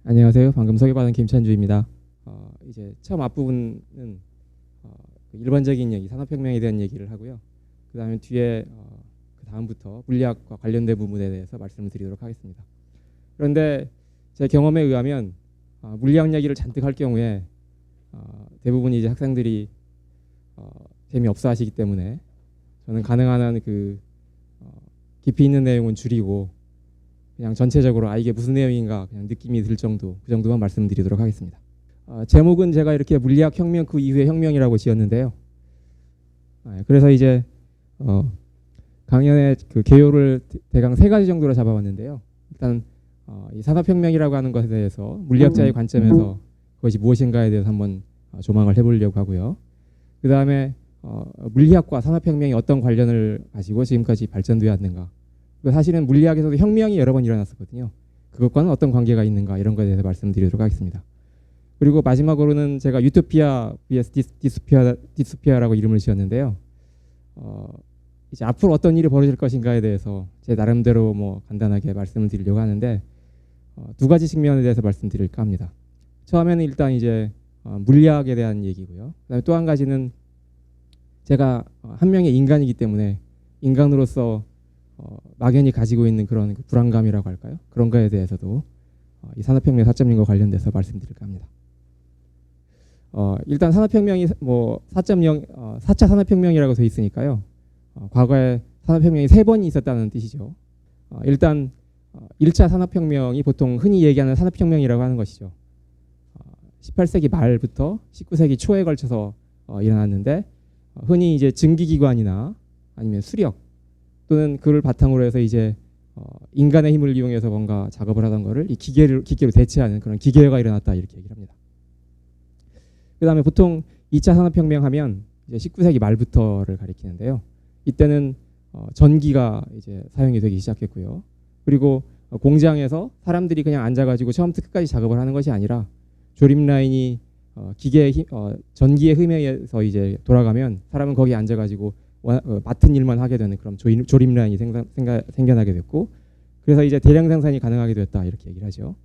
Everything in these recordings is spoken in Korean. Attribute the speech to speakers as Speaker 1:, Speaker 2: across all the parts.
Speaker 1: 안녕하세요. 방금 소개받은 김찬주입니다. 이제 처음 앞부분은 그 일반적인 얘기, 산업혁명에 대한 얘기를 하고요. 그 다음에 뒤에 그 다음부터 물리학과 관련된 부분에 대해서 말씀을 드리도록 하겠습니다. 그런데 제 경험에 의하면 물리학 얘기를 잔뜩 할 경우에 대부분 이제 학생들이 재미없어 하시기 때문에 저는 가능한 한 깊이 있는 내용은 줄이고 그냥 전체적으로 이게 무슨 내용인가 그냥 느낌이 들 정도, 그 정도만 말씀드리도록 하겠습니다. 제목은 제가 이렇게 물리학 혁명 그 이후의 혁명이라고 지었는데요. 그래서 이제 강연의 그 개요를 대강 3가지 정도로 잡아봤는데요. 일단 이 산업혁명이라고 하는 것에 대해서 물리학자의 관점에서 그것이 무엇인가에 대해서 한번 조망을 해보려고 하고요. 그 다음에 물리학과 산업혁명이 어떤 관련을 가지고 지금까지 발전되어 왔는가. 사실은 물리학에서도 혁명이 여러 번 일어났었거든요. 그것과는 어떤 관계가 있는가 이런 것에 대해서 말씀드리도록 하겠습니다. 그리고 마지막으로는 제가 유토피아 vs 디스토피아라고 이름을 지었는데요. 이제 앞으로 어떤 일이 벌어질 것인가에 대해서 제 나름대로 뭐 간단하게 말씀을 드리려고 하는데 2가지 측면에 대해서 말씀드릴까 합니다. 처음에는 일단 이제 물리학에 대한 얘기고요. 그다음에 또 한 가지는 제가 한 명의 인간이기 때문에 인간으로서 막연히 가지고 있는 그런 불안감이라고 할까요? 그런 거에 대해서도 이 산업혁명 4.0과 관련돼서 말씀드릴까 합니다. 일단 산업혁명이 뭐 4.0, 4차 산업혁명이라고 돼 있으니까요. 과거에 산업혁명이 3번이 있었다는 뜻이죠. 일단 1차 산업혁명이 보통 흔히 얘기하는 산업혁명이라고 하는 것이죠. 18세기 말부터 19세기 초에 걸쳐서 일어났는데 흔히 이제 증기기관이나 아니면 수력 또는 그를 바탕으로 해서 이제 인간의 힘을 이용해서 뭔가 작업을 하던 거를 이 기계로 대체하는 그런 기계화가 일어났다 이렇게 얘기를 합니다. 그 다음에 보통 2차 산업혁명 하면 이제 19세기 말부터를 가리키는데요. 이때는 전기가 이제 사용이 되기 시작했고요. 그리고 공장에서 사람들이 그냥 앉아가지고 처음부터 끝까지 작업을 하는 것이 아니라 조립 라인이 전기의 힘에 의해서 이제 돌아가면 사람은 거기에 앉아가지고 맡은 일만 하게 되는 그런 조립 라인이 생겨나게 됐고, 그래서 이제 대량 생산이 가능하게 됐다 이렇게 얘기를 하죠.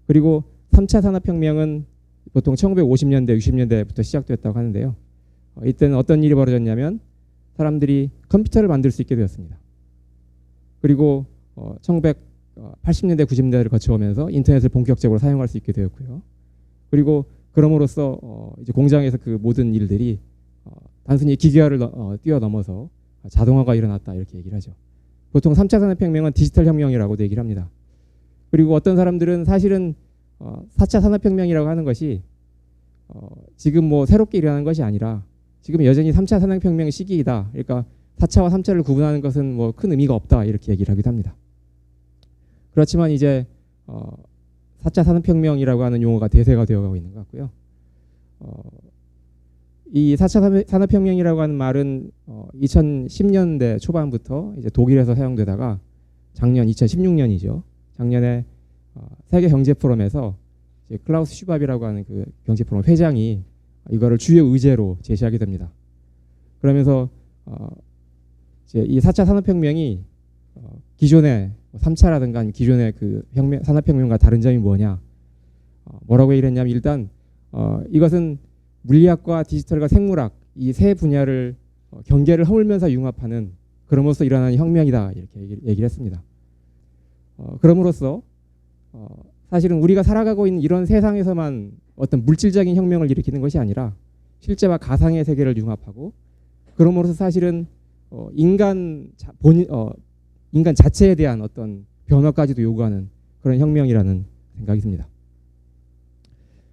Speaker 1: 그리고 3차 산업혁명은 보통 1950년대, 60년대부터 시작됐다고 하는데요. 이때는 어떤 일이 벌어졌냐면 사람들이 컴퓨터를 만들 수 있게 되었습니다. 그리고 1980년대, 90년대를 거쳐오면서 인터넷을 본격적으로 사용할 수 있게 되었고요. 그리고 그럼으로써 이제 공장에서 그 모든 일들이 단순히 기계화를 뛰어넘어서 자동화가 일어났다 이렇게 얘기를 하죠. 보통 3차 산업혁명은 디지털 혁명이라고도 얘기를 합니다. 그리고 어떤 사람들은 사실은 4차 산업혁명이라고 하는 것이 지금 뭐 새롭게 일어나는 것이 아니라 지금 여전히 3차 산업혁명 시기이다. 그러니까 4차와 3차를 구분하는 것은 뭐 큰 의미가 없다 이렇게 얘기를 하기도 합니다. 그렇지만 이제 4차 산업혁명이라고 하는 용어가 대세가 되어가고 있는 것 같고요. 이 4차 산업혁명이라고 하는 말은 2010년대 초반부터 이제 독일에서 사용되다가 작년 2016년이죠. 작년에 세계 경제 포럼에서 이제 클라우스 슈밥이라고 하는 그 경제 포럼 회장이 이거를 주요 의제로 제시하게 됩니다. 그러면서 이제 이 4차 산업혁명이 기존의 3차라든가 기존의 그 산업혁명과 다른 점이 뭐냐, 뭐라고 이랬냐면 일단 이것은 물리학과 디지털과 생물학 이 세 분야를 경계를 허물면서 융합하는 그럼으로써 일어나는 혁명이다 이렇게 얘기를 했습니다. 그럼으로써 사실은 우리가 살아가고 있는 이런 세상에서만 어떤 물질적인 혁명을 일으키는 것이 아니라 실제와 가상의 세계를 융합하고 그럼으로써 사실은 인간 자체에 대한 어떤 변화까지도 요구하는 그런 혁명이라는 생각이 듭니다.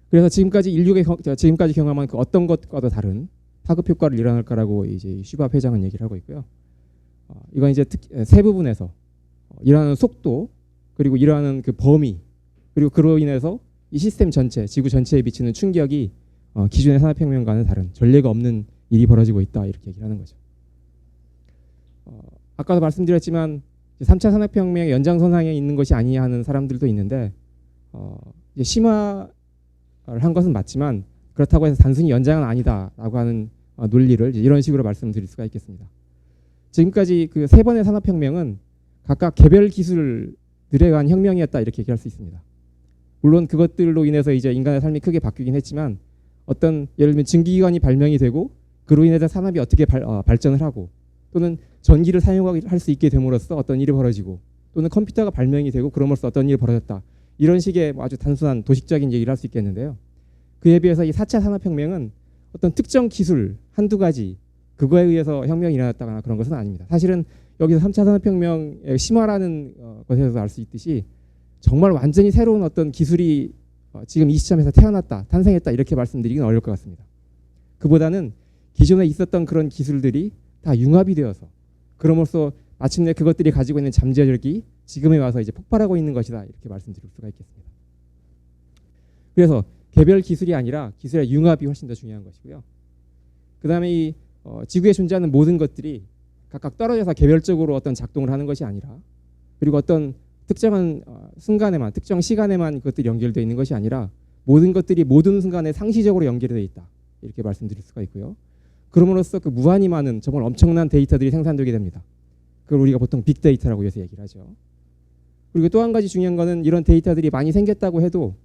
Speaker 1: 그래서 지금까지 경험한 그 어떤 것과도 다른 파급 효과를 일어날 거라고 이제 슈밥 회장은 얘기를 하고 있고요. 이건 이제 세 부분에서 일어나는 속도, 그리고 일어나는 그 범위, 그리고 그로 인해서 이 시스템 전체, 지구 전체에 미치는 충격이 기존의 산업혁명과는 다른 전례가 없는 일이 벌어지고 있다 이렇게 얘기를 하는 거죠. 아까도 말씀드렸지만 3차 산업혁명의 연장선상에 있는 것이 아니냐 하는 사람들도 있는데 이제 심화를 한 것은 맞지만 그렇다고 해서 단순히 연장은 아니다라고 하는 논리를 이런 식으로 말씀드릴 수가 있겠습니다. 지금까지 그 3번의 산업혁명은 각각 개별 기술들에 관한 혁명이었다 이렇게 얘기할 수 있습니다. 물론 그것들로 인해서 이제 인간의 삶이 크게 바뀌긴 했지만 어떤 예를 들면 증기기관이 발명이 되고 그로 인해서 산업이 어떻게 발전을 하고 또는 전기를 사용할 수 있게 됨으로써 어떤 일이 벌어지고 또는 컴퓨터가 발명이 되고 그럼으로써 어떤 일이 벌어졌다. 이런 식의 아주 단순한 도식적인 얘기를 할 수 있겠는데요. 그에 비해서 이 4차 산업혁명은 어떤 특정 기술 한두 가지 그거에 의해서 혁명이 일어났다거나 그런 것은 아닙니다. 사실은 여기서 3차 산업혁명의 심화라는 것에서 알 수 있듯이 정말 완전히 새로운 어떤 기술이 지금 이 시점에서 태어났다, 탄생했다 이렇게 말씀드리기는 어려울 것 같습니다. 그보다는 기존에 있었던 그런 기술들이 다 융합이 되어서 그럼으로써 마침내 그것들이 가지고 있는 잠재력이 지금에 와서 이제 폭발하고 있는 것이다 이렇게 말씀드릴 수가 있겠습니다. 그래서 개별 기술이 아니라 기술의 융합이 훨씬 더 중요한 것이고요. 그 다음에 이 지구에 존재하는 모든 것들이 각각 떨어져서 개별적으로 어떤 작동을 하는 것이 아니라 그리고 어떤 특정한 순간에만 특정 시간에만 그것들이 연결되어 있는 것이 아니라 모든 것들이 모든 순간에 상시적으로 연결되어 있다 이렇게 말씀드릴 수가 있고요. 그럼으로써 그 무한히 많은 정말 엄청난 데이터들이 생산되게 됩니다. 그걸 우리가 보통 빅데이터라고 해서 얘기를 하죠. 그리고 또 한 가지 중요한 거는 이런 데이터들이 많이 생겼다고 해도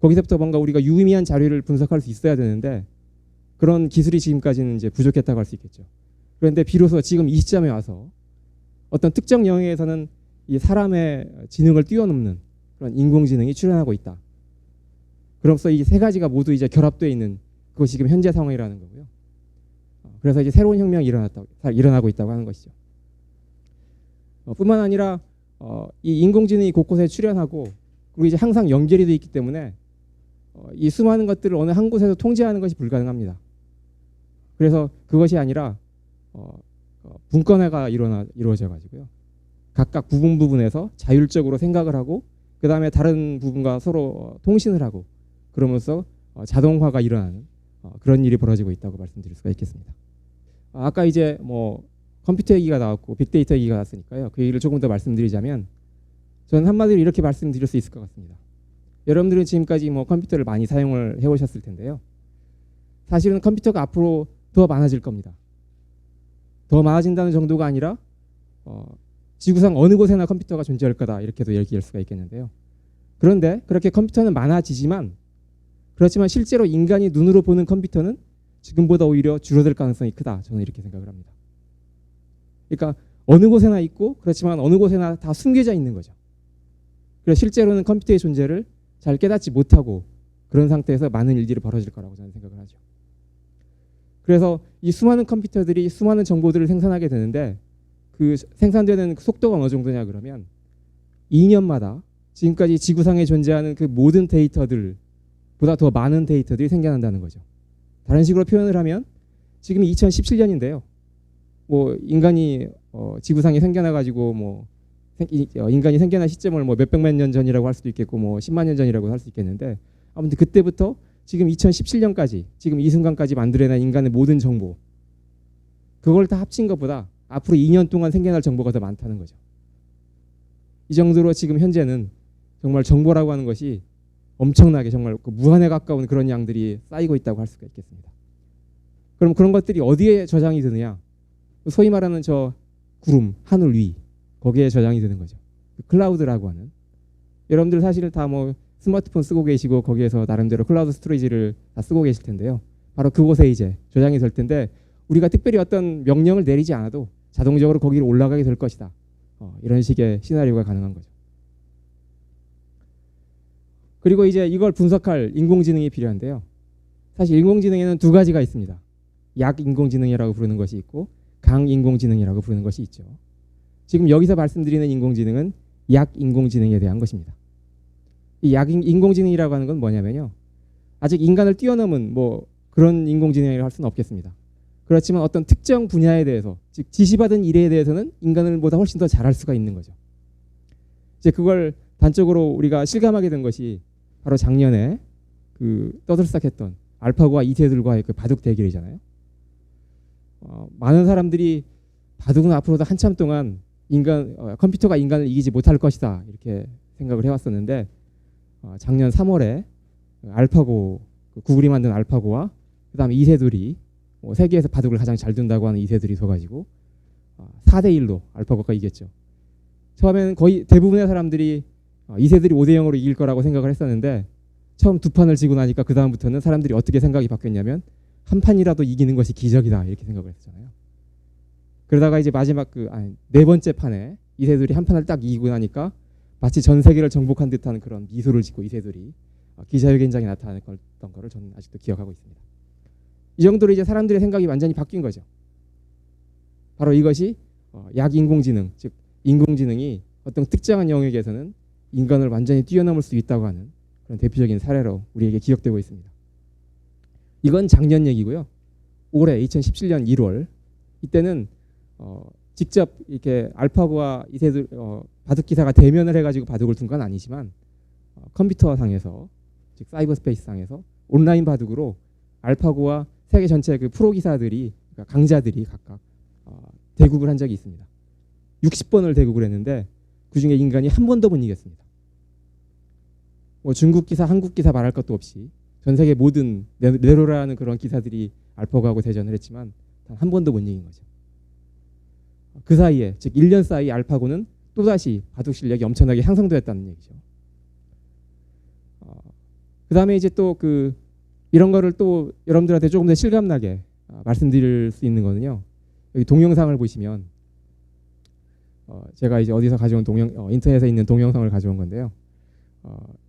Speaker 1: 거기서부터 뭔가 우리가 유의미한 자료를 분석할 수 있어야 되는데 그런 기술이 지금까지는 이제 부족했다고 할 수 있겠죠. 그런데 비로소 지금 이 시점에 와서 어떤 특정 영역에서는 이 사람의 지능을 뛰어넘는 그런 인공지능이 출현하고 있다. 그로써 이 세 가지가 모두 이제 결합되어 있는 그것이 지금 현재 상황이라는 거고요. 그래서 이제 새로운 혁명이 일어나고 있다고 하는 것이죠. 뿐만 아니라 이 인공지능이 곳곳에 출현하고 그리고 이제 항상 연결이 되어 있기 때문에 이 수많은 것들을 어느 한 곳에서 통제하는 것이 불가능합니다. 그래서 그것이 아니라 분권화가 이루어져 가지고요. 각각 부분에서 자율적으로 생각을 하고 그 다음에 다른 부분과 서로 통신을 하고 그러면서 자동화가 일어나는 그런 일이 벌어지고 있다고 말씀드릴 수가 있겠습니다. 아까 이제 뭐 컴퓨터 얘기가 나왔고 빅데이터 얘기가 나왔으니까요. 그 얘기를 조금 더 말씀드리자면 저는 한마디로 이렇게 말씀드릴 수 있을 것 같습니다. 여러분들은 지금까지 뭐 컴퓨터를 많이 사용을 해오셨을 텐데요. 사실은 컴퓨터가 앞으로 더 많아질 겁니다. 더 많아진다는 정도가 아니라 지구상 어느 곳에나 컴퓨터가 존재할 거다 이렇게도 얘기할 수가 있겠는데요. 그런데 그렇게 컴퓨터는 많아지지만 그렇지만 실제로 인간이 눈으로 보는 컴퓨터는 지금보다 오히려 줄어들 가능성이 크다. 저는 이렇게 생각을 합니다. 그러니까 어느 곳에나 있고 그렇지만 어느 곳에나 다 숨겨져 있는 거죠. 그래서 실제로는 컴퓨터의 존재를 잘 깨닫지 못하고 그런 상태에서 많은 일들이 벌어질 거라고 저는 생각을 하죠. 그래서 이 수많은 컴퓨터들이 수많은 정보들을 생산하게 되는데 그 생산되는 속도가 어느 정도냐 그러면 2년마다 지금까지 지구상에 존재하는 그 모든 데이터들보다 더 많은 데이터들이 생겨난다는 거죠. 다른 식으로 표현을 하면 지금 2017년인데요. 뭐 인간이 지구상에 생겨나 가지고 뭐 인간이 생겨난 시점을 뭐 몇백만 년 전이라고 할 수도 있겠고 뭐 10만 년 전이라고 할 수 있겠는데 아무튼 그때부터 지금 2017년까지 지금 이 순간까지 만들어낸 인간의 모든 정보 그걸 다 합친 것보다 앞으로 2년 동안 생겨날 정보가 더 많다는 거죠. 이 정도로 지금 현재는 정말 정보라고 하는 것이 엄청나게 정말 무한에 가까운 그런 양들이 쌓이고 있다고 할 수가 있겠습니다. 그럼 그런 것들이 어디에 저장이 되느냐? 소위 말하는 저 구름, 하늘 위 거기에 저장이 되는 거죠. 클라우드라고 하는. 여러분들 사실 다 뭐 스마트폰 쓰고 계시고 거기에서 나름대로 클라우드 스토리지를 다 쓰고 계실 텐데요. 바로 그곳에 이제 저장이 될 텐데 우리가 특별히 어떤 명령을 내리지 않아도 자동적으로 거기로 올라가게 될 것이다. 이런 식의 시나리오가 가능한 거죠. 그리고 이제 이걸 분석할 인공지능이 필요한데요. 사실 인공지능에는 두 가지가 있습니다. 약 인공지능이라고 부르는 것이 있고 강 인공지능이라고 부르는 것이 있죠. 지금 여기서 말씀드리는 인공지능은 약 인공지능에 대한 것입니다. 이 약 인공지능이라고 하는 건 뭐냐면요. 아직 인간을 뛰어넘은 뭐 그런 인공지능이라고 할 수는 없겠습니다. 그렇지만 어떤 특정 분야에 대해서 즉 지시받은 일에 대해서는 인간을보다 훨씬 더 잘할 수가 있는 거죠. 이제 그걸 단적으로 우리가 실감하게 된 것이 바로 작년에 그 떠들썩했던 알파고와 이세돌과의 그 바둑 대결이잖아요. 많은 사람들이 바둑은 앞으로도 한참 동안 컴퓨터가 인간을 이기지 못할 것이다 이렇게 생각을 해왔었는데 작년 3월에 알파고 구글이 만든 알파고와 그다음에 이세돌이 세계에서 바둑을 가장 잘 둔다고 하는 이세돌이 서가지고 4대1로 알파고가 이겼죠. 처음에는 거의 대부분의 사람들이 이세들이 5대 0으로 이길 거라고 생각을 했었는데 처음 두 판을 지고 나니까 그 다음부터는 사람들이 어떻게 생각이 바뀌었냐면 한 판이라도 이기는 것이 기적이다 이렇게 생각을 했잖아요. 그러다가 이제 마지막 네 번째 판에 이세돌이 한 판을 딱 이기고 나니까 마치 전 세계를 정복한 듯한 그런 미소를 짓고 이세돌이 기자회견장에 나타났던 거를 저는 아직도 기억하고 있습니다. 이 정도로 이제 사람들의 생각이 완전히 바뀐 거죠. 바로 이것이 약인공지능, 즉 인공지능이 어떤 특정한 영역에서는 인간을 완전히 뛰어넘을 수 있다고 하는 그런 대표적인 사례로 우리에게 기억되고 있습니다. 이건 작년 얘기고요. 올해 2017년 1월 이때는 직접 이렇게 알파고와 이세돌 바둑 기사가 대면을 해가지고 바둑을 둔 건 아니지만 컴퓨터 상에서 즉 사이버 스페이스 상에서 온라인 바둑으로 알파고와 세계 전체 그 프로 기사들이 그러니까 강자들이 각각 대국을 한 적이 있습니다. 60번을 대국을 했는데 그 중에 인간이 한 번도 못 이겼습니다. 뭐 중국 기사, 한국 기사 말할 것도 없이 전 세계 모든 네로라는 그런 기사들이 알파고하고 대전을 했지만 단 한 번도 못 이긴 거죠. 그 사이에 즉 1년 사이 알파고는 또다시 바둑 실력이 엄청나게 향상되었다는 얘기죠. 그 다음에 이제 또 이런 거를 또 여러분들한테 조금 더 실감나게 말씀드릴 수 있는 거는요. 여기 동영상을 보시면 제가 이제 어디서 가져온 인터넷에 있는 동영상을 가져온 건데요.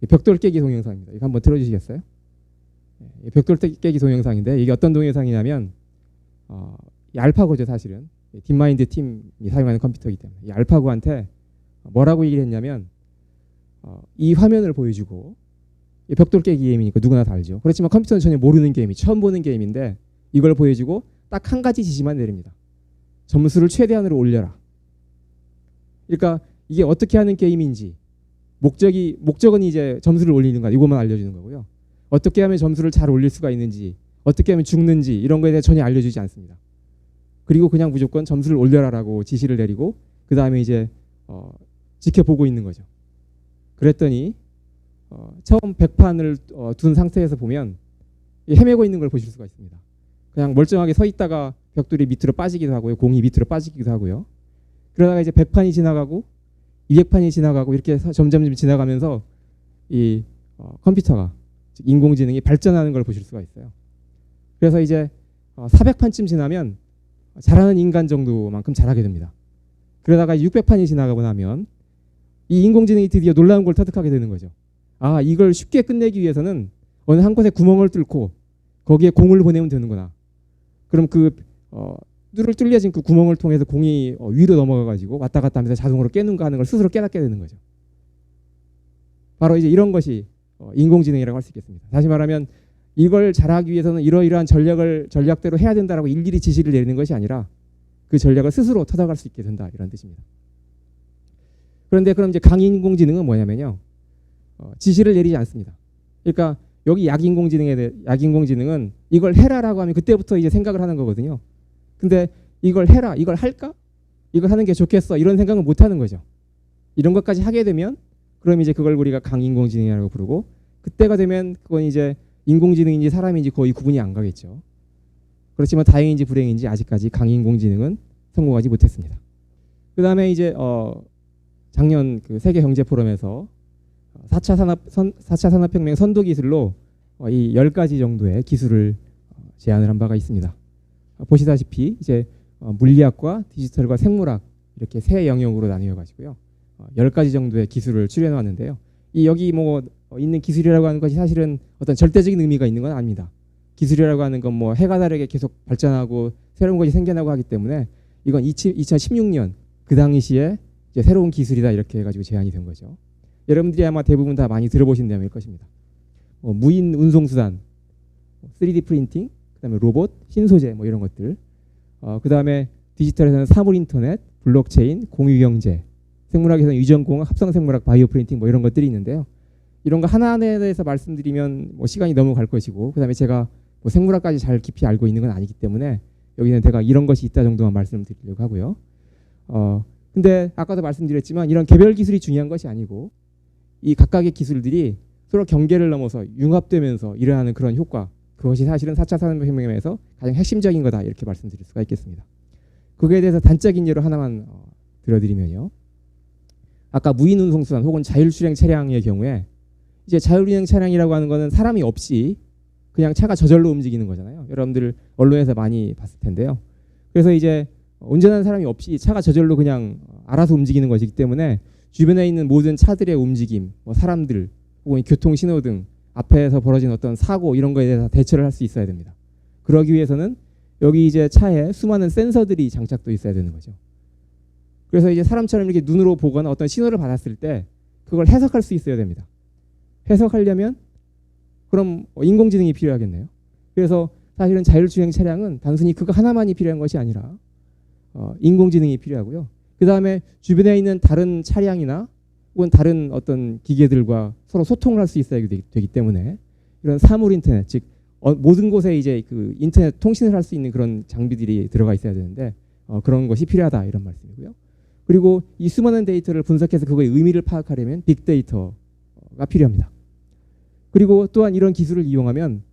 Speaker 1: 벽돌 깨기 동영상입니다. 이거 한번 틀어주시겠어요? 벽돌 깨기 동영상인데 이게 어떤 동영상이냐면 이 알파고죠 사실은. 딥마인드 팀이 사용하는 컴퓨터이기 때문에 이 알파고한테 뭐라고 얘기를 했냐면 이 화면을 보여주고 이 벽돌 깨기 게임이니까 누구나 다 알죠. 그렇지만 컴퓨터는 전혀 모르는 게임이 처음 보는 게임인데 이걸 보여주고 딱 한 가지 지시만 내립니다. 점수를 최대한으로 올려라. 그러니까 이게 어떻게 하는 게임인지 목적은 이제 점수를 올리는 거 이것만 알려주는 거고요. 어떻게 하면 점수를 잘 올릴 수가 있는지 어떻게 하면 죽는지 이런 거에 대해 전혀 알려주지 않습니다. 그리고 그냥 무조건 점수를 올려라라고 지시를 내리고 그 다음에 이제 지켜보고 있는 거죠. 그랬더니 처음 100판을 둔 상태에서 보면 헤매고 있는 걸 보실 수가 있습니다. 그냥 멀쩡하게 서 있다가 벽돌이 밑으로 빠지기도 하고요. 공이 밑으로 빠지기도 하고요. 그러다가 이제 100판이 지나가고 200판이 지나가고 이렇게 점점 지나가면서 이 컴퓨터가 즉 인공지능이 발전하는 걸 보실 수가 있어요. 그래서 이제 400판쯤 지나면 잘하는 인간 정도만큼 잘하게 됩니다. 그러다가 600판이 지나가고 나면 이 인공지능이 드디어 놀라운 걸 터득하게 되는 거죠. 이걸 쉽게 끝내기 위해서는 어느 한 곳에 구멍을 뚫고 거기에 공을 보내면 되는구나. 그럼 뚫을 뚫려진 그 구멍을 통해서 공이 위로 넘어가가지고 왔다 갔다 하면서 자동으로 깨는가 하는 걸 스스로 깨닫게 되는 거죠. 바로 이제 이런 것이 인공지능이라고 할 수 있겠습니다. 다시 말하면 이걸 잘하기 위해서는 이러이러한 전략대로 해야 된다라고 일일이 지시를 내리는 것이 아니라 그 전략을 스스로 터득할 수 있게 된다 이런 뜻입니다. 그런데 그럼 이제 강인공지능은 뭐냐면요. 지시를 내리지 않습니다. 그러니까 여기 약인공지능은 이걸 해라라고 하면 그때부터 이제 생각을 하는 거거든요. 근데 이걸 해라, 이걸 할까? 이걸 하는 게 좋겠어 이런 생각은 못 하는 거죠. 이런 것까지 하게 되면 그럼 이제 그걸 우리가 강인공지능이라고 부르고 그때가 되면 그건 이제 인공지능인지 사람인지 거의 구분이 안 가겠죠. 그렇지만 다행인지 불행인지 아직까지 강인공지능은 성공하지 못했습니다. 그 다음에 이제 작년 그 세계 경제 포럼에서 4차 산업혁명 선도 기술로 이 10가지 정도의 기술을 제안을 한 바가 있습니다. 보시다시피 이제 물리학과 디지털과 생물학 이렇게 세 영역으로 나뉘어 가지고요. 10가지 정도의 기술을 추려해 왔는데요. 여기 있는 기술이라고 하는 것이 사실은 어떤 절대적인 의미가 있는 건 아닙니다. 기술이라고 하는 건 해가 다르게 계속 발전하고 새로운 것이 생겨나고 하기 때문에 이건 2016년 그 당시에 이제 새로운 기술이다 이렇게 해가지고 제안이 된 거죠. 여러분들이 아마 대부분 다 많이 들어보신 내용일 것입니다. 무인 운송수단, 3D 프린팅, 그다음에 로봇, 신소재 이런 것들. 그다음에 디지털에서는 사물인터넷, 블록체인, 공유경제, 생물학에서는 유전공학, 합성생물학, 바이오 프린팅 이런 것들이 있는데요. 이런 거 하나하나에 대해서 말씀드리면 시간이 넘어갈 것이고 그다음에 제가 생물학까지 잘 깊이 알고 있는 건 아니기 때문에 여기는 제가 이런 것이 있다 정도만 말씀드리려고 하고요. 근데 아까도 말씀드렸지만 이런 개별 기술이 중요한 것이 아니고 이 각각의 기술들이 서로 경계를 넘어서 융합되면서 일어나는 그런 효과, 그것이 사실은 4차 산업혁명에서 가장 핵심적인 거다 이렇게 말씀드릴 수가 있겠습니다. 그거에 대해서 단적인 예로 하나만 들어드리면요. 아까 무인 운송수단 혹은 자율주행 차량의 경우에 이제 자율주행 차량이라고 하는 거는 사람이 없이 그냥 차가 저절로 움직이는 거잖아요. 여러분들 언론에서 많이 봤을 텐데요. 그래서 이제 운전하는 사람이 없이 차가 저절로 그냥 알아서 움직이는 것이기 때문에 주변에 있는 모든 차들의 움직임, 뭐 사람들 혹은 교통 신호등 앞에서 벌어진 어떤 사고 이런 거에 대해서 대처를 할 수 있어야 됩니다. 그러기 위해서는 여기 이제 차에 수많은 센서들이 장착돼 있어야 되는 거죠. 그래서 이제 사람처럼 이렇게 눈으로 보거나 어떤 신호를 받았을 때 그걸 해석할 수 있어야 됩니다. 해석하려면 그럼 인공지능이 필요하겠네요. 그래서 사실은 자율주행 차량은 단순히 그거 하나만이 필요한 것이 아니라 인공지능이 필요하고요. 그 다음에 주변에 있는 다른 차량이나 혹은 다른 어떤 기계들과 서로 소통을 할 수 있어야 되기 때문에 이런 사물 인터넷, 즉 모든 곳에 이제 그 인터넷 통신을 할 수 있는 그런 장비들이 들어가 있어야 되는데 그런 것이 필요하다 이런 말씀이고요. 그리고 이 수많은 데이터를 분석해서 그거의 의미를 파악하려면 빅데이터가 필요합니다. 그리고 또한 이런 기술을 이용하면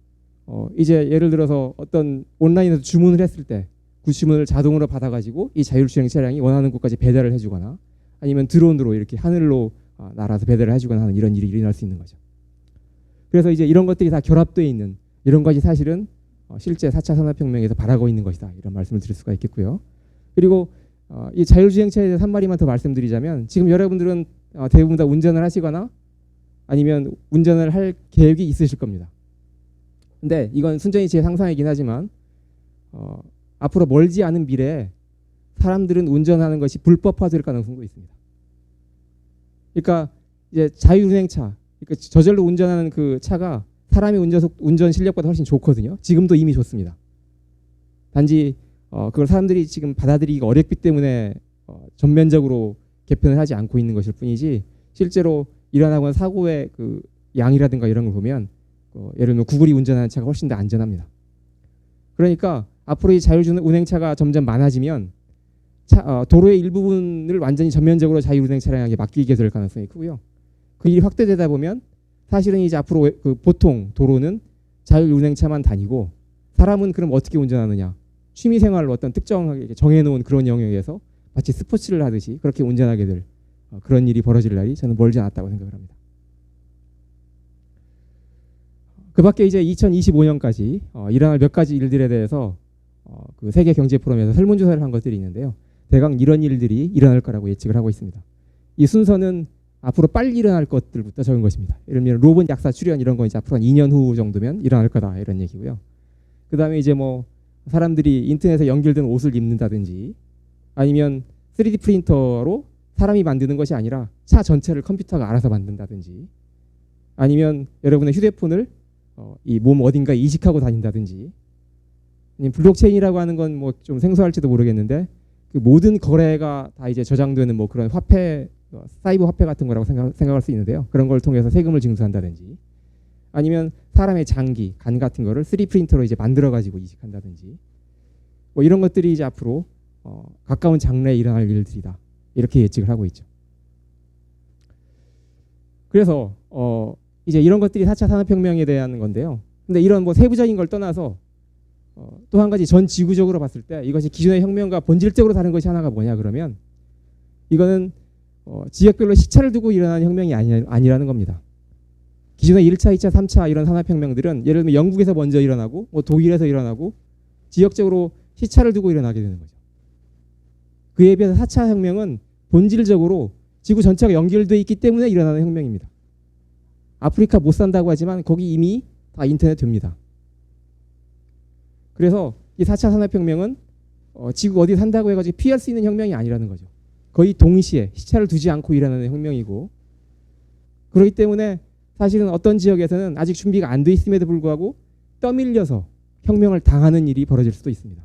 Speaker 1: 이제 예를 들어서 어떤 온라인에서 주문을 했을 때 그 주문을 자동으로 받아가지고 이 자율주행 차량이 원하는 곳까지 배달을 해주거나 아니면 드론으로 이렇게 하늘로 날아서 배달을 해주거나 하는 이런 일이 일어날 수 있는 거죠. 그래서 이제 이런 것들이 다 결합되어 있는 이런 것이 사실은 실제 4차 산업혁명에서 바라고 있는 것이다 이런 말씀을 드릴 수가 있겠고요. 그리고 이 자율주행차에 대해서 한 마디만 더 말씀드리자면 지금 여러분들은 대부분 다 운전을 하시거나 아니면 운전을 할 계획이 있으실 겁니다. 근데 이건 순전히 제 상상이긴 하지만 앞으로 멀지 않은 미래에 사람들은 운전하는 것이 불법화될 가능성도 있습니다. 그러니까 이제 자율운행차, 그러니까 저절로 운전하는 그 차가 사람의 운전 실력보다 훨씬 좋거든요. 지금도 이미 좋습니다. 단지 그걸 사람들이 지금 받아들이기가 어렵기 때문에 전면적으로 개편을 하지 않고 있는 것일 뿐이지 실제로 일어나고 있는 사고의 그 양이라든가 이런 걸 보면 예를 들면 구글이 운전하는 차가 훨씬 더 안전합니다. 그러니까 앞으로 이 자율운행차가 점점 많아지면 도로의 일부분을 완전히 전면적으로 자율운행 차량에게 맡기게 될 가능성이 크고요. 그 일이 확대되다 보면 사실은 이제 앞으로 그 보통 도로는 자율운행차만 다니고 사람은 그럼 어떻게 운전하느냐? 취미생활로 어떤 특정하게 정해놓은 그런 영역에서 마치 스포츠를 하듯이 그렇게 운전하게 될 그런 일이 벌어질 날이 저는 멀지 않았다고 생각을 합니다. 그 밖에 이제 2025년까지 일어날 몇 가지 일들에 대해서 그 세계 경제 포럼에서 설문조사를 한 것들이 있는데요. 대강 이런 일들이 일어날 거라고 예측을 하고 있습니다. 이 순서는 앞으로 빨리 일어날 것들부터 적은 것입니다. 예를 들면 로봇 약사 출현 이런 거 이제 앞으로 한 2년 후 정도면 일어날 거다 이런 얘기고요. 그 다음에 이제 뭐 사람들이 인터넷에 연결된 옷을 입는다든지 아니면 3D 프린터로 사람이 만드는 것이 아니라 차 전체를 컴퓨터가 알아서 만든다든지 아니면 여러분의 휴대폰을 이 몸 어딘가에 이식하고 다닌다든지 아니면 블록체인이라고 하는 건 뭐 좀 생소할지도 모르겠는데 그 모든 거래가 다 이제 저장되는 뭐 그런 화폐 사이버 화폐 같은 거라고 생각할 수 있는데요. 그런 걸 통해서 세금을 징수한다든지 아니면 사람의 장기, 간 같은 거를 3D 프린터로 이제 만들어 가지고 이식한다든지 뭐 이런 것들이 이제 앞으로 가까운 장래에 일어날 일들이다. 이렇게 예측을 하고 있죠. 그래서 이제 이런 것들이 4차 산업혁명에 대한 건데요. 근데 이런 뭐 세부적인 걸 떠나서 또 한 가지 전 지구적으로 봤을 때 이것이 기존의 혁명과 본질적으로 다른 것이 하나가 뭐냐 그러면 이거는 지역별로 시차를 두고 일어나는 혁명이 아니라는 겁니다. 기존의 1차, 2차, 3차 이런 산업혁명들은 예를 들면 영국에서 먼저 일어나고 뭐 독일에서 일어나고 지역적으로 시차를 두고 일어나게 되는 거죠. 그에 비해서 4차 혁명은 본질적으로 지구 전체가 연결되어 있기 때문에 일어나는 혁명입니다. 아프리카 못 산다고 하지만 거기 이미 다 인터넷 됩니다. 그래서 이 4차 산업혁명은 지구 어디 산다고 해가지고 피할 수 있는 혁명이 아니라는 거죠. 거의 동시에 시차를 두지 않고 일어나는 혁명이고 그렇기 때문에 사실은 어떤 지역에서는 아직 준비가 안 돼 있음에도 불구하고 떠밀려서 혁명을 당하는 일이 벌어질 수도 있습니다.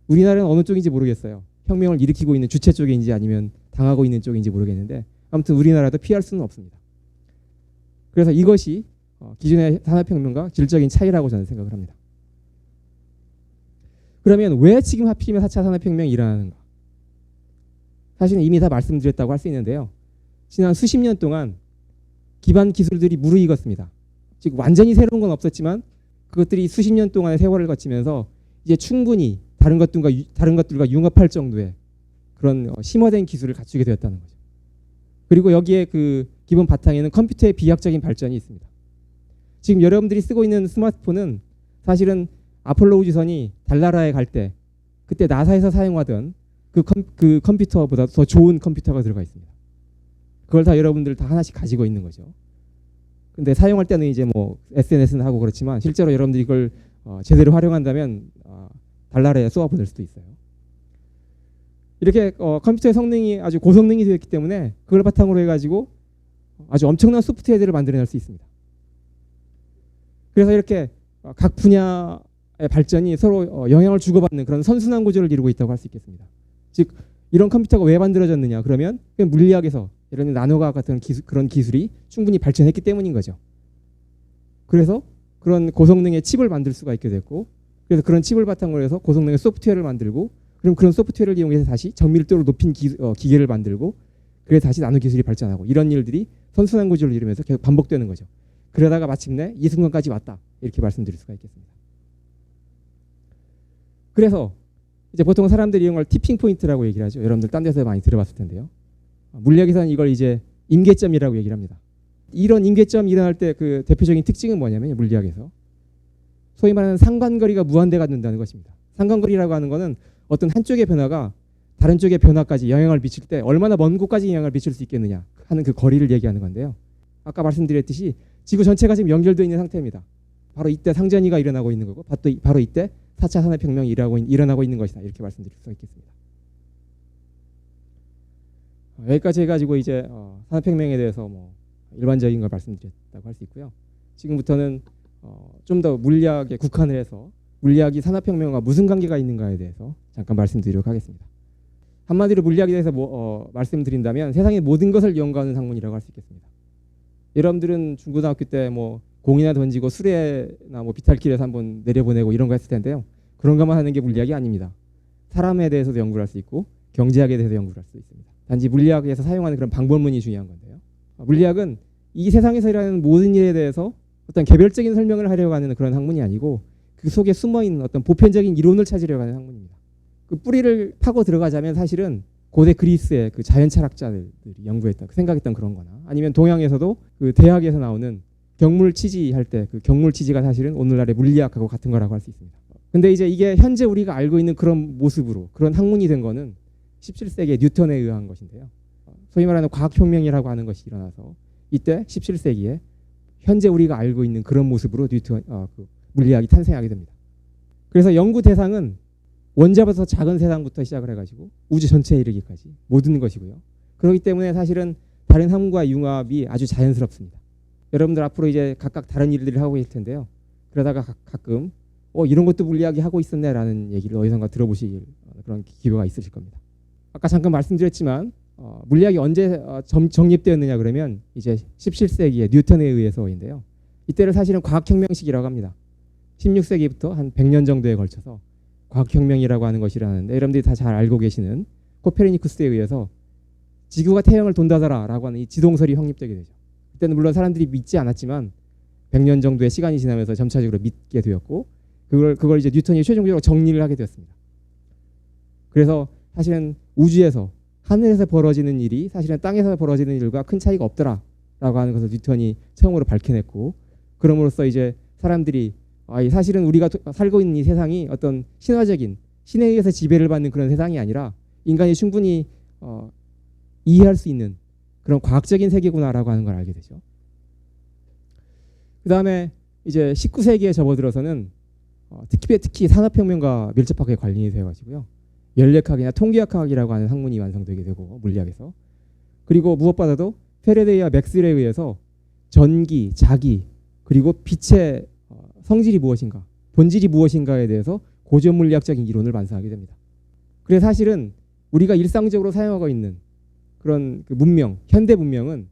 Speaker 1: 우리나라는 어느 쪽인지 모르겠어요. 혁명을 일으키고 있는 주체 쪽인지 아니면 당하고 있는 쪽인지 모르겠는데 아무튼 우리나라도 피할 수는 없습니다. 그래서 이것이 기존의 산업혁명과 질적인 차이라고 저는 생각을 합니다. 그러면 왜 지금 하필이면 4차 산업혁명이 일어나는가? 사실은 이미 다 말씀드렸다고 할 수 있는데요. 지난 수십 년 동안 기반 기술들이 무르익었습니다. 즉 완전히 새로운 건 없었지만 그것들이 수십 년 동안의 세월을 거치면서 이제 충분히 다른 것들과 융합할 정도의 그런 심화된 기술을 갖추게 되었다는 거죠. 그리고 여기에 그 기본 바탕에는 컴퓨터의 비약적인 발전이 있습니다. 지금 여러분들이 쓰고 있는 스마트폰은 사실은 아폴로 우주선이 달나라에 갈 때 그때 나사에서 사용하던 그 컴퓨터보다 더 좋은 컴퓨터가 들어가 있습니다. 그걸 다 여러분들 다 하나씩 가지고 있는 거죠. 근데 사용할 때는 이제 뭐 SNS는 하고 그렇지만 실제로 여러분들이 이걸 제대로 활용한다면 달나라에 쏘아보낼 수도 있어요. 이렇게 컴퓨터의 성능이 아주 고성능이 되었기 때문에 그걸 바탕으로 해가지고 아주 엄청난 소프트웨어들을 만들어낼 수 있습니다. 그래서 이렇게 각 분야의 발전이 서로 영향을 주고받는 그런 선순환 구조를 이루고 있다고 할 수 있겠습니다. 즉 이런 컴퓨터가 왜 만들어졌느냐 그러면 물리학에서 예를 들면 나노과학 같은 그런 기술이 충분히 발전했기 때문인 거죠. 그래서 그런 고성능의 칩을 만들 수가 있게 됐고 그래서 그런 칩을 바탕으로 해서 고성능의 소프트웨어를 만들고 그럼 그런 소프트웨어를 이용해서 다시 정밀도를 높인 기계를 만들고 그래서 다시 나노 기술이 발전하고 이런 일들이 선순환 구조를 이루면서 계속 반복되는 거죠. 그러다가 마침내 이 순간까지 왔다 이렇게 말씀드릴 수가 있겠습니다. 그래서 이제 보통 사람들이 이런 걸 티핑 포인트라고 얘기를 하죠. 여러분들 딴 데서 많이 들어봤을 텐데요. 물리학에서는 이걸 이제 임계점이라고 얘기를 합니다. 이런 임계점이 일어날 때 그 대표적인 특징은 뭐냐면 물리학에서 소위 말하는 상관거리가 무한대가 된다는 것입니다. 상관거리라고 하는 것은 어떤 한쪽의 변화가 다른 쪽의 변화까지 영향을 미칠 때 얼마나 먼 곳까지 영향을 미칠 수 있겠느냐 하는 그 거리를 얘기하는 건데요. 아까 말씀드렸듯이 지구 전체가 지금 연결되어 있는 상태입니다. 바로 이때 상전이가 일어나고 있는 거고 바로 이때 4차 산업혁명이 일어나고 있는 것이다. 이렇게 말씀드릴 수가 있겠습니다. 여기까지 해가지고 이제 산업혁명에 대해서 뭐 일반적인 걸 말씀드렸다고 할 수 있고요. 지금부터는 좀 더 물리학에 국한을 해서 물리학이 산업혁명과 무슨 관계가 있는가에 대해서 잠깐 말씀드리도록 하겠습니다. 한마디로 물리학에 대해서 말씀드린다면 세상의 모든 것을 연구하는 학문이라고 할 수 있겠습니다. 여러분들은 중고등학교 때 뭐 공이나 던지고 수레나 뭐 비탈길에서 한번 내려보내고 이런 거 했을 텐데요. 그런 것만 하는 게 물리학이 아닙니다. 사람에 대해서도 연구를 할 수 있고 경제학에 대해서 연구를 할 수 있습니다. 단지 물리학에서 사용하는 그런 방법론이 중요한 건데요. 물리학은 이 세상에서 일어나는 모든 일에 대해서 어떤 개별적인 설명을 하려고 하는 그런 학문이 아니고 그 속에 숨어있는 어떤 보편적인 이론을 찾으려고 하는 학문입니다. 그 뿌리를 파고 들어가자면 사실은 고대 그리스의 그 자연 철학자들이 연구했던 생각했던 그런 거나 아니면 동양에서도 그 대학에서 나오는 경물 취지할 때 그 경물 취지가 사실은 오늘날의 물리학하고 같은 거라고 할 수 있습니다. 근데 이제 이게 현재 우리가 알고 있는 그런 모습으로 그런 학문이 된 거는 17세기에 뉴턴에 의한 것인데요. 소위 말하는 과학혁명이라고 하는 것이 일어나서 이때 17세기에 현재 우리가 알고 있는 그런 모습으로 그 물리학이 탄생하게 됩니다. 그래서 연구 대상은 원자부터 작은 세상부터 시작을 해가지고 우주 전체에 이르기까지 모든 것이고요. 그렇기 때문에 사실은 다른 학문과 융합이 아주 자연스럽습니다. 여러분들 앞으로 이제 각각 다른 일들을 하고 있을 텐데요. 그러다가 가끔 이런 것도 물리학이 하고 있었네라는 얘기를 어디선가 들어보실 그런 기회가 있으실 겁니다. 아까 잠깐 말씀드렸지만 물리학이 언제 정립되었느냐 그러면 이제 17세기에 뉴턴에 의해서인데요. 이때를 사실은 과학혁명 시기라고 합니다. 16세기부터 한 100년 정도에 걸쳐서 과학혁명이라고 하는 것이 일어나는데 여러분들이 다 잘 알고 계시는 코페르니쿠스에 의해서 지구가 태양을 돈다더라라고 하는 이 지동설이 확립되게 되죠. 그때는 물론 사람들이 믿지 않았지만 100년 정도의 시간이 지나면서 점차적으로 믿게 되었고 그걸 이제 뉴턴이 최종적으로 정리를 하게 되었습니다. 그래서 사실은 우주에서 하늘에서 벌어지는 일이 사실은 땅에서 벌어지는 일과 큰 차이가 없더라라고 하는 것을 뉴턴이 처음으로 밝혀냈고 그럼으로써 이제 사람들이 사실은 우리가 살고 있는 이 세상이 어떤 신화적인 신에 의해서 지배를 받는 그런 세상이 아니라 인간이 충분히 이해할 수 있는 그런 과학적인 세계구나라고 하는 걸 알게 되죠. 그 다음에 이제 19세기에 접어들어서는 특히 산업혁명과 밀접하게 관련이 되어가지고요. 연력학이나 통계학이라고 하는 학문이 완성되게 되고 물리학에서 그리고 무엇보다도 페레데이와 맥스웰에 의해서 전기, 자기 그리고 빛의 성질이 무엇인가, 본질이 무엇인가에 대해서 고전 물리학적인 이론을 완성하게 됩니다. 그래서 사실은 우리가 일상적으로 사용하고 있는 그런 그 문명, 현대 문명은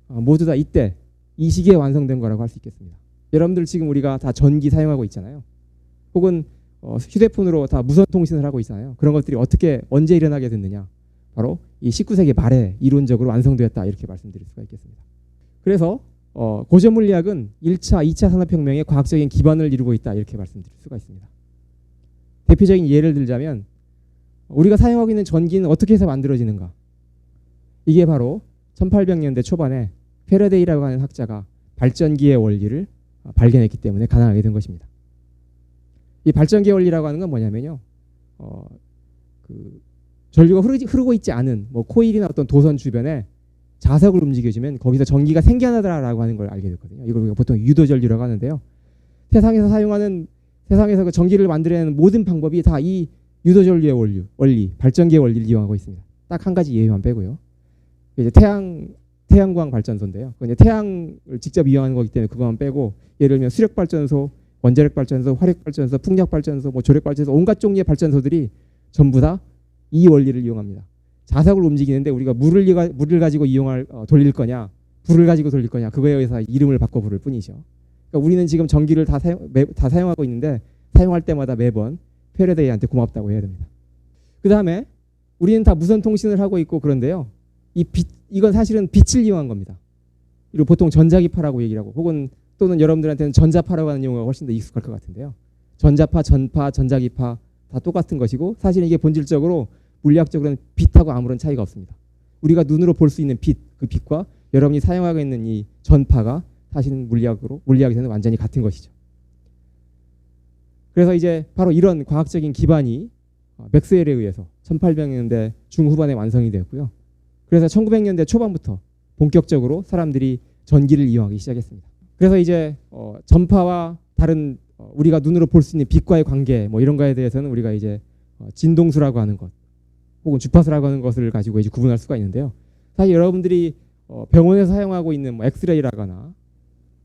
Speaker 1: 모두 다 이때 이 시기에 완성된 거라고 할 수 있겠습니다. 여러분들 지금 우리가 다 전기 사용하고 있잖아요. 혹은 휴대폰으로 다 무선 통신을 하고 있잖아요. 그런 것들이 언제 일어나게 됐느냐? 바로 이 19세기 말에 이론적으로 완성되었다 이렇게 말씀드릴 수가 있겠습니다. 그래서 고전 물리학은 1차, 2차 산업혁명의 과학적인 기반을 이루고 있다 이렇게 말씀드릴 수가 있습니다. 대표적인 예를 들자면 우리가 사용하고 있는 전기는 어떻게 해서 만들어지는가? 이게 바로 1800년대 초반에 패러데이라고 하는 학자가 발전기의 원리를 발견했기 때문에 가능하게 된 것입니다. 이 발전기의 원리라고 하는 건 뭐냐면요. 그 전류가 흐르고 있지 않은 뭐 코일이나 어떤 도선 주변에 자석을 움직여주면 거기서 전기가 생겨나더라라고 하는 걸 알게 됐거든요. 이걸 우리가 보통 유도전류라고 하는데요. 세상에서 그 전기를 만들어내는 모든 방법이 다 이 유도전류의 원리, 발전기의 원리를 이용하고 있습니다. 딱 한 가지 예외만 빼고요. 이제 태양광 발전소인데요. 이제 태양을 직접 이용하는 거기 때문에 그것만 빼고 예를 들면 수력 발전소, 원자력 발전소, 화력 발전소, 풍력 발전소, 뭐 조력 발전소, 온갖 종류의 발전소들이 전부 다 이 원리를 이용합니다. 자석을 움직이는데 우리가 물을 가지고 돌릴 거냐, 불을 가지고 돌릴 거냐, 그거에 의해서 이름을 바꿔 부를 뿐이죠. 그러니까 우리는 지금 전기를 다 사용하고 있는데 사용할 때마다 매번 패러데이한테 고맙다고 해야 됩니다. 그 다음에 우리는 다 무선 통신을 하고 있고 그런데요. 이건 사실은 빛을 이용한 겁니다. 그리고 보통 전자기파라고 얘기를 하고 또는 여러분들한테는 전자파라고 하는 용어가 훨씬 더 익숙할 것 같은데요. 전자파, 전파, 전자기파 다 똑같은 것이고 사실은 이게 본질적으로 물리학적으로는 빛하고 아무런 차이가 없습니다. 우리가 눈으로 볼 수 있는 빛, 그 빛과 여러분이 사용하고 있는 이 전파가 사실은 물리학에서는 완전히 같은 것이죠. 그래서 이제 바로 이런 과학적인 기반이 맥스웰에 의해서 1800년대 중후반에 완성이 되었고요. 그래서 1900년대 초반부터 본격적으로 사람들이 전기를 이용하기 시작했습니다. 그래서 이제 전파와 다른 우리가 눈으로 볼 수 있는 빛과의 관계 뭐 이런 거에 대해서는 우리가 이제 진동수라고 하는 것 혹은 주파수라고 하는 것을 가지고 이제 구분할 수가 있는데요. 사실 여러분들이 병원에서 사용하고 있는 뭐 엑스레이라거나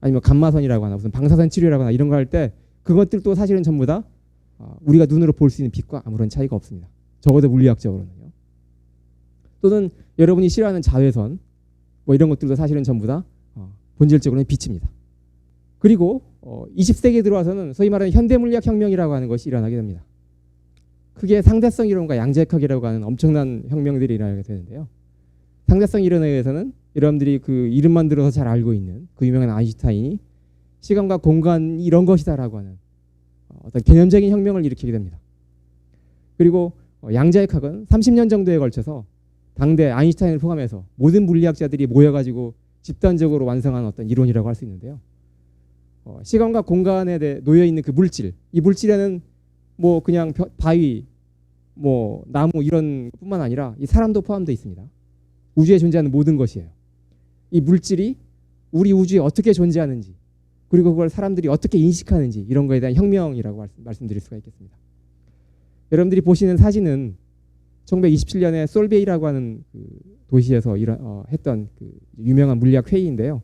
Speaker 1: 아니면 감마선이라고 하나 무슨 방사선 치료라거나 이런 거 할 때 그것들도 사실은 전부 다 우리가 눈으로 볼 수 있는 빛과 아무런 차이가 없습니다. 적어도 물리학적으로는요. 또는 여러분이 싫어하는 자외선 뭐 이런 것들도 사실은 전부 다 본질적으로는 빛입니다. 그리고 20세기에 들어와서는 소위 말하는 현대물리학 혁명이라고 하는 것이 일어나게 됩니다. 크게 상대성 이론과 양자역학이라고 하는 엄청난 혁명들이 일어나게 되는데요. 상대성 이론에 의해서는 여러분들이 그 이름만 들어서 잘 알고 있는 그 유명한 아인슈타인이 시간과 공간 이런 것이다라고 하는 어떤 개념적인 혁명을 일으키게 됩니다. 그리고 양자역학은 30년 정도에 걸쳐서 당대 아인슈타인을 포함해서 모든 물리학자들이 모여가지고 집단적으로 완성한 어떤 이론이라고 할 수 있는데요. 시간과 공간에 놓여 있는 그 물질, 이 물질에는 뭐 그냥 바위, 뭐 나무 이런 뿐만 아니라 이 사람도 포함되어 있습니다. 우주에 존재하는 모든 것이에요. 이 물질이 우리 우주에 어떻게 존재하는지 그리고 그걸 사람들이 어떻게 인식하는지 이런 거에 대한 혁명이라고 말씀드릴 수가 있겠습니다. 여러분들이 보시는 사진은 1927년에 솔베이라고 하는 그 도시에서 했던 그 유명한 물리학 회의인데요.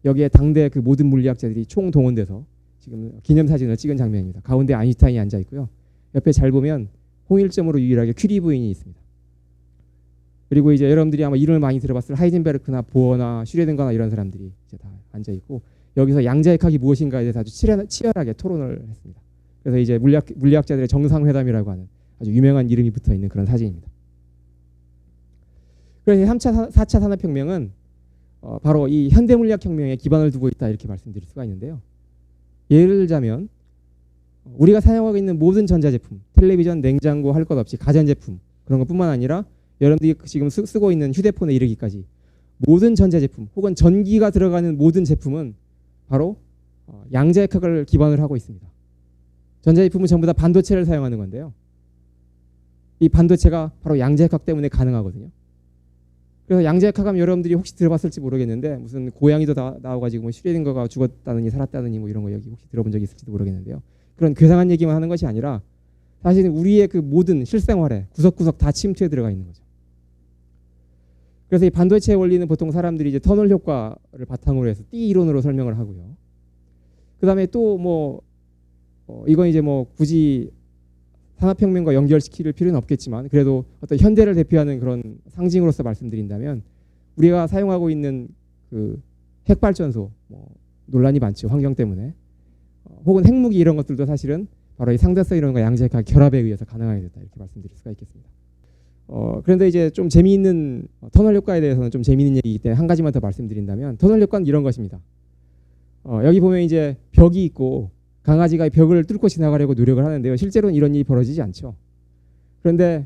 Speaker 1: 여기에 당대 그 모든 물리학자들이 총동원돼서 지금 기념사진을 찍은 장면입니다. 가운데 아인슈타인이 앉아 있고요. 옆에 잘 보면 홍일점으로 유일하게 큐리 부인이 있습니다. 그리고 이제 여러분들이 아마 이름을 많이 들어봤을 하이젠베르크나 보어나 슈레딩거나 이런 사람들이 이제 다 앉아 있고 여기서 양자역학이 무엇인가에 대해서 아주 치열하게 토론을 했습니다. 그래서 이제 물리학자들의 정상회담이라고 하는 아주 유명한 이름이 붙어 있는 그런 사진입니다. 그래서 4차 산업혁명은 바로 이 현대물리학 혁명에 기반을 두고 있다 이렇게 말씀드릴 수가 있는데요. 예를 들자면 우리가 사용하고 있는 모든 전자제품, 텔레비전, 냉장고 할 것 없이 가전제품 그런 것뿐만 아니라 여러분들이 지금 쓰고 있는 휴대폰에 이르기까지 모든 전자제품 혹은 전기가 들어가는 모든 제품은 바로 양자역학을 기반으로 하고 있습니다. 전자제품은 전부 다 반도체를 사용하는 건데요. 이 반도체가 바로 양자역학 때문에 가능하거든요. 그래서 양자역학하면 여러분들이 혹시 들어봤을지 모르겠는데 무슨 고양이도 나와가지고 뭐 슈레딩거가 죽었다느니 살았다느니 뭐 이런 거 여기 혹시 들어본 적 있을지도 모르겠는데요. 그런 괴상한 얘기만 하는 것이 아니라 사실은 우리의 그 모든 실생활에 구석구석 다 침투해 들어가 있는 거죠. 그래서 이 반도체의 원리는 보통 사람들이 이제 터널 효과를 바탕으로 해서 띠 이론으로 설명을 하고요. 그 다음에 또 뭐 이건 이제 뭐 굳이 산업혁명과 연결시킬 필요는 없겠지만 그래도 어떤 현대를 대표하는 그런 상징으로서 말씀드린다면 우리가 사용하고 있는 그 핵발전소 뭐 논란이 많죠. 환경 때문에. 혹은 핵무기 이런 것들도 사실은 바로 이 상대성 이론과 양자역학 결합에 의해서 가능하게 됐다 이렇게 말씀드릴 수가 있겠습니다. 그런데 이제 좀 재미있는 터널 효과에 대해서는 좀 재미있는 얘기이기 때문에 한 가지만 더 말씀드린다면 터널 효과는 이런 것입니다. 여기 보면 이제 벽이 있고 강아지가 벽을 뚫고 지나가려고 노력을 하는데요. 실제로는 이런 일이 벌어지지 않죠. 그런데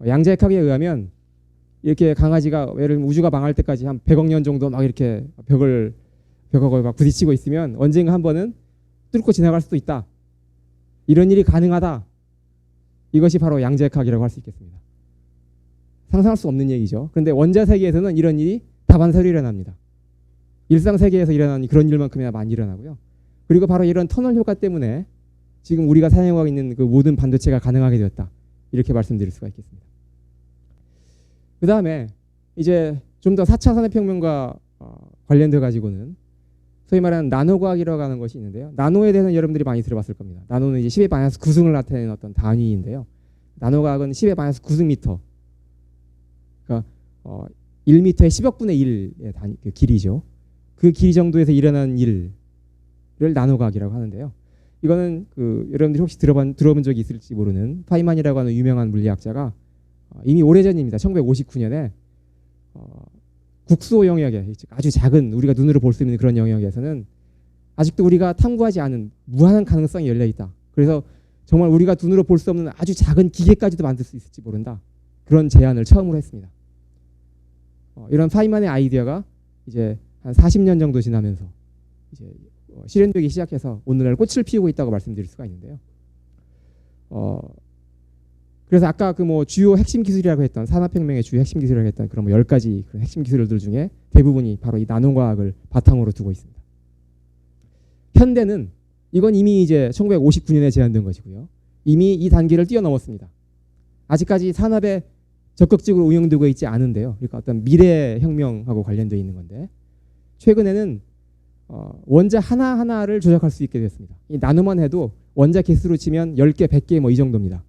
Speaker 1: 양자역학에 의하면 이렇게 강아지가 예를 들면 우주가 망할 때까지 한 100억 년 정도 막 이렇게 벽하고 막 부딪히고 있으면 언젠가 한 번은 뚫고 지나갈 수도 있다. 이런 일이 가능하다. 이것이 바로 양자역학이라고 할 수 있겠습니다. 상상할 수 없는 얘기죠. 그런데 원자 세계에서는 이런 일이 다반사로 일어납니다. 일상 세계에서 일어나는 그런 일만큼이나 많이 일어나고요. 그리고 바로 이런 터널 효과 때문에 지금 우리가 사용하고 있는 그 모든 반도체가 가능하게 되었다. 이렇게 말씀드릴 수가 있겠습니다. 그 다음에 이제 좀 더 4차 산업혁명과 관련돼 가지고는 소위 말하는 나노과학이라고 하는 것이 있는데요. 나노에 대해서는 여러분들이 많이 들어봤을 겁니다. 나노는 이제 10의 마이너스 9승을 나타내는 어떤 단위인데요. 나노과학은 10의 마이너스 9승미터, 그러니까 1m의 10억분의 1의 단위, 그 길이죠. 그 길이 정도에서 일어나는 일을 나노과학이라고 하는데요. 이거는 그 여러분들이 혹시 들어본 적이 있을지 모르는 파이만이라고 하는 유명한 물리학자가 이미 오래전입니다. 1959년에 국소 영역에 아주 작은 우리가 눈으로 볼 수 있는 그런 영역에서는 아직도 우리가 탐구하지 않은 무한한 가능성이 열려 있다. 그래서 정말 우리가 눈으로 볼 수 없는 아주 작은 기계까지도 만들 수 있을지 모른다. 그런 제안을 처음으로 했습니다. 이런 파이만의 아이디어가 이제 한 40년 정도 지나면서 이제 실현되기 시작해서 오늘날 꽃을 피우고 있다고 말씀드릴 수가 있는데요. 그래서 아까 그 뭐 주요 핵심 기술이라고 했던 산업혁명의 주요 핵심 기술이라고 했던 그런 뭐 10가지 그런 핵심 기술들 중에 대부분이 바로 이 나노과학을 바탕으로 두고 있습니다. 현대는 이건 이미 이제 1959년에 제안된 것이고요. 이미 이 단계를 뛰어넘었습니다. 아직까지 산업에 적극적으로 응용되고 있지 않은데요. 그러니까 어떤 미래 혁명하고 관련되어 있는 건데 최근에는 원자 하나하나를 조작할 수 있게 되었습니다. 이 나노만 해도 원자 개수로 치면 10개, 100개 뭐 이 정도입니다.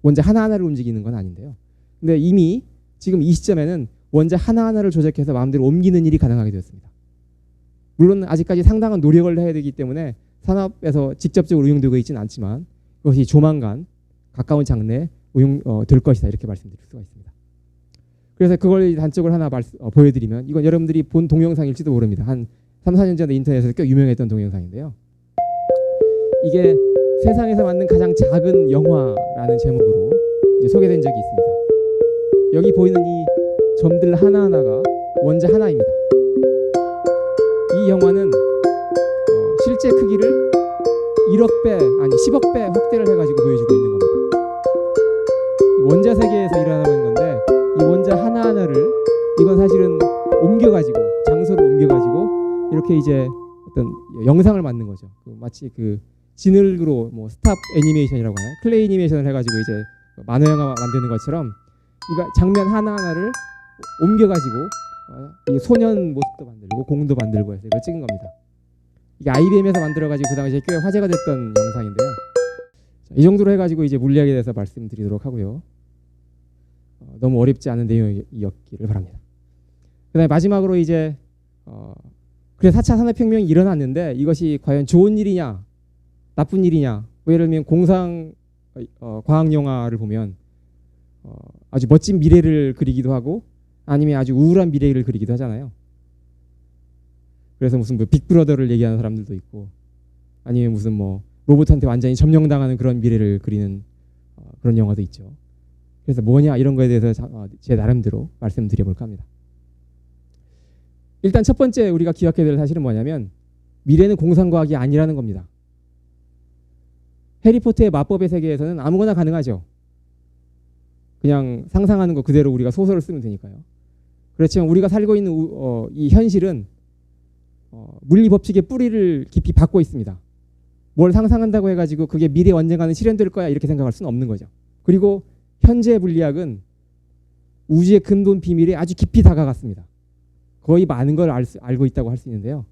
Speaker 1: 원자 하나하나를 움직이는 건 아닌데요. 근데 이미 지금 이 시점에는 원자 하나하나를 조작해서 마음대로 옮기는 일이 가능하게 되었습니다. 물론 아직까지 상당한 노력을 해야 되기 때문에 산업에서 직접적으로 응용되고 있지는 않지만 그것이 조만간 가까운 장래에 될 것이다. 이렇게 말씀드릴 수가 있습니다. 그래서 그걸 단적으로 하나 보여드리면 이건 여러분들이 본 동영상일지도 모릅니다. 한 3, 4년 전에 인터넷에서 꽤 유명했던 동영상인데요. 이게 세상에서 만든 가장 작은 영화라는 제목으로 이제 소개된 적이 있습니다. 여기 보이는 이 점들 하나하나가 원자 하나입니다. 이 영화는 실제 크기를 1억 배 아니 10억 배 확대를 해가지고 보여주고 있는 겁니다. 원자 세계에서 일어나고 있는 건데 이 원자 하나하나를 이건 사실은 옮겨가지고 장소를 옮겨가지고 이렇게 이제 어떤 영상을 만든 거죠. 마치 그 진흙으로 뭐 스탑 애니메이션이라고 하나요? 클레이 애니메이션을 해가지고 이제 만화 영화 만드는 것처럼 그러니까 장면 하나하나를 옮겨가지고 이 소년 모습도 만들고 공도 만들고 해서 이걸 찍은 겁니다. 이게 IBM에서 만들어가지고 그 당시에 꽤 화제가 됐던 영상인데요. 자, 이 정도로 해가지고 이제 물리학에 대해서 말씀드리도록 하고요. 너무 어렵지 않은 내용이었기를 바랍니다. 그다음에 마지막으로 이제 그래 4차 산업혁명이 일어났는데 이것이 과연 좋은 일이냐 나쁜 일이냐 뭐 예를 들면 공상 과학 영화를 보면 아주 멋진 미래를 그리기도 하고 아니면 아주 우울한 미래를 그리기도 하잖아요. 그래서 무슨 뭐 빅브러더를 얘기하는 사람들도 있고 아니면 무슨 뭐 로봇한테 완전히 점령당하는 그런 미래를 그리는 그런 영화도 있죠. 그래서 뭐냐 이런 거에 대해서 제 나름대로 말씀드려 볼까 합니다. 일단 첫 번째 우리가 기억해야 될 사실은 뭐냐면 미래는 공상과학이 아니라는 겁니다. 해리포터의 마법의 세계에서는 아무거나 가능하죠. 그냥 상상하는 거 그대로 우리가 소설을 쓰면 되니까요. 그렇지만 우리가 살고 있는 이 현실은 물리 법칙의 뿌리를 깊이 받고 있습니다. 뭘 상상한다고 해가지고 그게 미래에 언젠가는 실현될 거야 이렇게 생각할 수는 없는 거죠. 그리고 현재 물리학은 우주의 근본 비밀에 아주 깊이 다가갔습니다. 거의 많은 걸 알고 있다고 할 수 있는데요.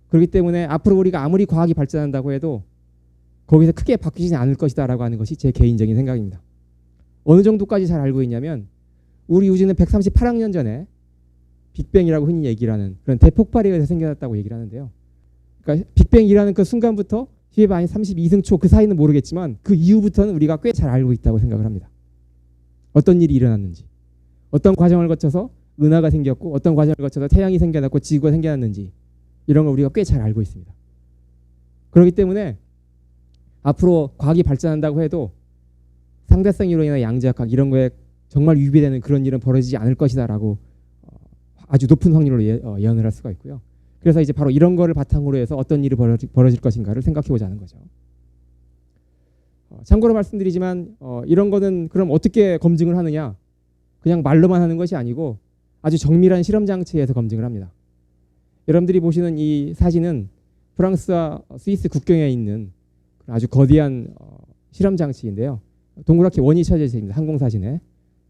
Speaker 1: 그렇기 때문에 앞으로 우리가 아무리 과학이 발전한다고 해도 거기서 크게 바뀌지 않을 것이다 라고 하는 것이 제 개인적인 생각입니다. 어느 정도까지 잘 알고 있냐면 우리 우주는 138억 년 전에 빅뱅이라고 흔히 얘기를 하는 그런 대폭발에 의해서 생겨났다고 얘기를 하는데요. 그러니까 빅뱅이라는 그 순간부터 10^-32 32승초 그 사이는 모르겠지만 그 이후부터는 우리가 꽤 잘 알고 있다고 생각을 합니다. 어떤 일이 일어났는지 어떤 과정을 거쳐서 은하가 생겼고 어떤 과정을 거쳐서 태양이 생겨났고 지구가 생겨났는지 이런 걸 우리가 꽤 잘 알고 있습니다. 그렇기 때문에 앞으로 과학이 발전한다고 해도 상대성 이론이나 양자역학 이런 거에 정말 위배되는 그런 일은 벌어지지 않을 것이다라고 아주 높은 확률로 예언을 할 수가 있고요. 그래서 이제 바로 이런 거를 바탕으로 해서 어떤 일이 벌어질 것인가를 생각해 보자는 거죠. 참고로 말씀드리지만 이런 거는 그럼 어떻게 검증을 하느냐? 그냥 말로만 하는 것이 아니고 아주 정밀한 실험 장치에서 검증을 합니다. 여러분들이 보시는 이 사진은 프랑스와 스위스 국경에 있는 아주 거대한 실험 장치인데요. 동그랗게 원이 쳐져 있습니다. 항공 사진에.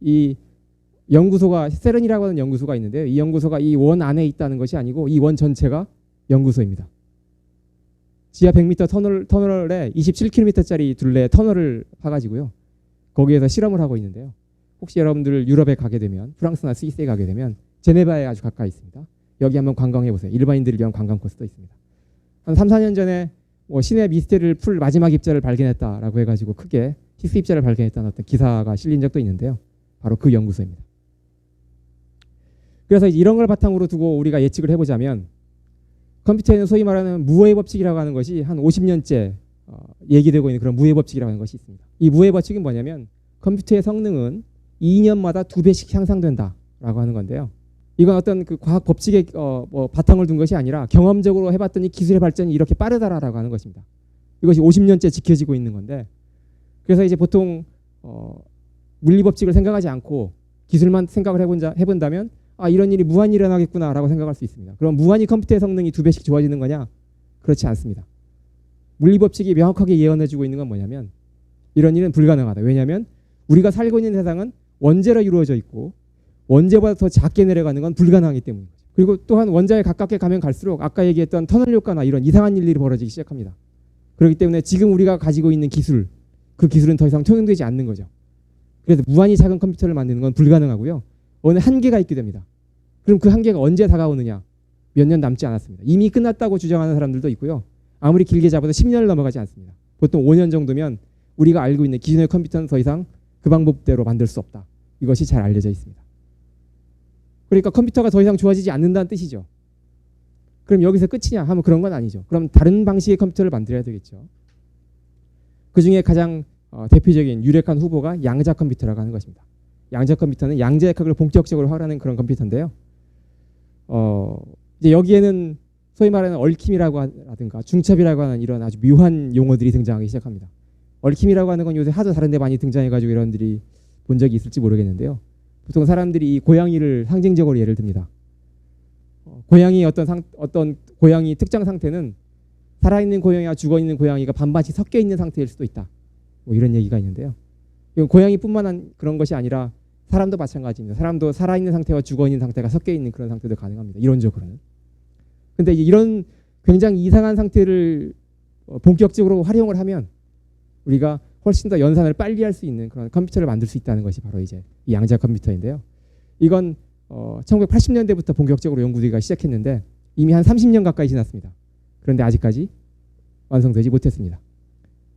Speaker 1: 이 연구소가 세른이라고 하는 연구소가 있는데요. 이 연구소가 이 원 안에 있다는 것이 아니고 이 원 전체가 연구소입니다. 지하 100m 터널에 27km짜리 둘레 터널을 파가지고요. 거기에서 실험을 하고 있는데요. 혹시 여러분들 유럽에 가게 되면 프랑스나 스위스에 가게 되면 제네바에 아주 가까이 있습니다. 여기 한번 관광해 보세요. 일반인들을 위한 관광 코스도 있습니다. 한 3, 4년 전에 신의 미스테리를 풀 마지막 입자를 발견했다라고 해가지고 크게 히스 입자를 발견했다는 어떤 기사가 실린 적도 있는데요. 바로 그 연구소입니다. 그래서 이런 걸 바탕으로 두고 우리가 예측을 해보자면 컴퓨터에는 소위 말하는 무해의 법칙이라고 하는 것이 한 50년째 얘기되고 있는 그런 무해의 법칙이라고 하는 것이 있습니다. 이 무해의 법칙은 뭐냐면 컴퓨터의 성능은 2년마다 2배씩 향상된다라고 하는 건데요. 이건 어떤 그 과학 법칙의 바탕을 둔 것이 아니라 경험적으로 해봤더니 기술의 발전이 이렇게 빠르다라고 하는 것입니다. 이것이 50년째 지켜지고 있는 건데 그래서 이제 보통 물리 법칙을 생각하지 않고 기술만 생각을 해본다면 이런 일이 무한히 일어나겠구나라고 생각할 수 있습니다. 그럼 무한히 컴퓨터의 성능이 2배씩 좋아지는 거냐? 그렇지 않습니다. 물리 법칙이 명확하게 예언해주고 있는 건 뭐냐면 이런 일은 불가능하다. 왜냐하면 우리가 살고 있는 세상은 원자로 이루어져 있고 원자보다 더 작게 내려가는 건 불가능하기 때문입니다. 그리고 또한 원자에 가깝게 가면 갈수록 아까 얘기했던 터널 효과나 이런 이상한 일들이 벌어지기 시작합니다. 그렇기 때문에 지금 우리가 가지고 있는 기술, 그 기술은 더 이상 통용되지 않는 거죠. 그래서 무한히 작은 컴퓨터를 만드는 건 불가능하고요. 어느 한계가 있게 됩니다. 그럼 그 한계가 언제 다가오느냐? 몇 년 남지 않았습니다. 이미 끝났다고 주장하는 사람들도 있고요. 아무리 길게 잡아도 10년을 넘어가지 않습니다. 보통 5년 정도면 우리가 알고 있는 기존의 컴퓨터는 더 이상 그 방법대로 만들 수 없다. 이것이 잘 알려져 있습니다. 그러니까 컴퓨터가 더 이상 좋아지지 않는다는 뜻이죠. 그럼 여기서 끝이냐 하면 그런 건 아니죠. 그럼 다른 방식의 컴퓨터를 만들어야 되겠죠. 그중에 가장 대표적인 유력한 후보가 양자 컴퓨터라고 하는 것입니다. 양자 컴퓨터는 양자역학을 본격적으로 활용하는 그런 컴퓨터인데요. 이제 여기에는 소위 말하는 얽힘이라고 하든가 중첩이라고 하는 이런 아주 묘한 용어들이 등장하기 시작합니다. 얽힘이라고 하는 건 요새 하도 다른 데 많이 등장해가지고 여러분들이 본 적이 있을지 모르겠는데요. 보통 사람들이 이 고양이를 상징적으로 예를 듭니다. 고양이 어떤 고양이 특정 상태는 살아있는 고양이와 죽어있는 고양이가 반반씩 섞여 있는 상태일 수도 있다. 뭐 이런 얘기가 있는데요. 이건 고양이뿐만 한 그런 것이 아니라 사람도 마찬가지입니다. 사람도 살아있는 상태와 죽어있는 상태가 섞여 있는 그런 상태도 가능합니다. 이론적으로는. 근데 이런 굉장히 이상한 상태를 본격적으로 활용을 하면 우리가 훨씬 더 연산을 빨리 할 수 있는 그런 컴퓨터를 만들 수 있다는 것이 바로 이제 이 양자 컴퓨터인데요. 이건 1980년대부터 본격적으로 연구되기가 시작했는데 이미 한 30년 가까이 지났습니다. 그런데 아직까지 완성되지 못했습니다.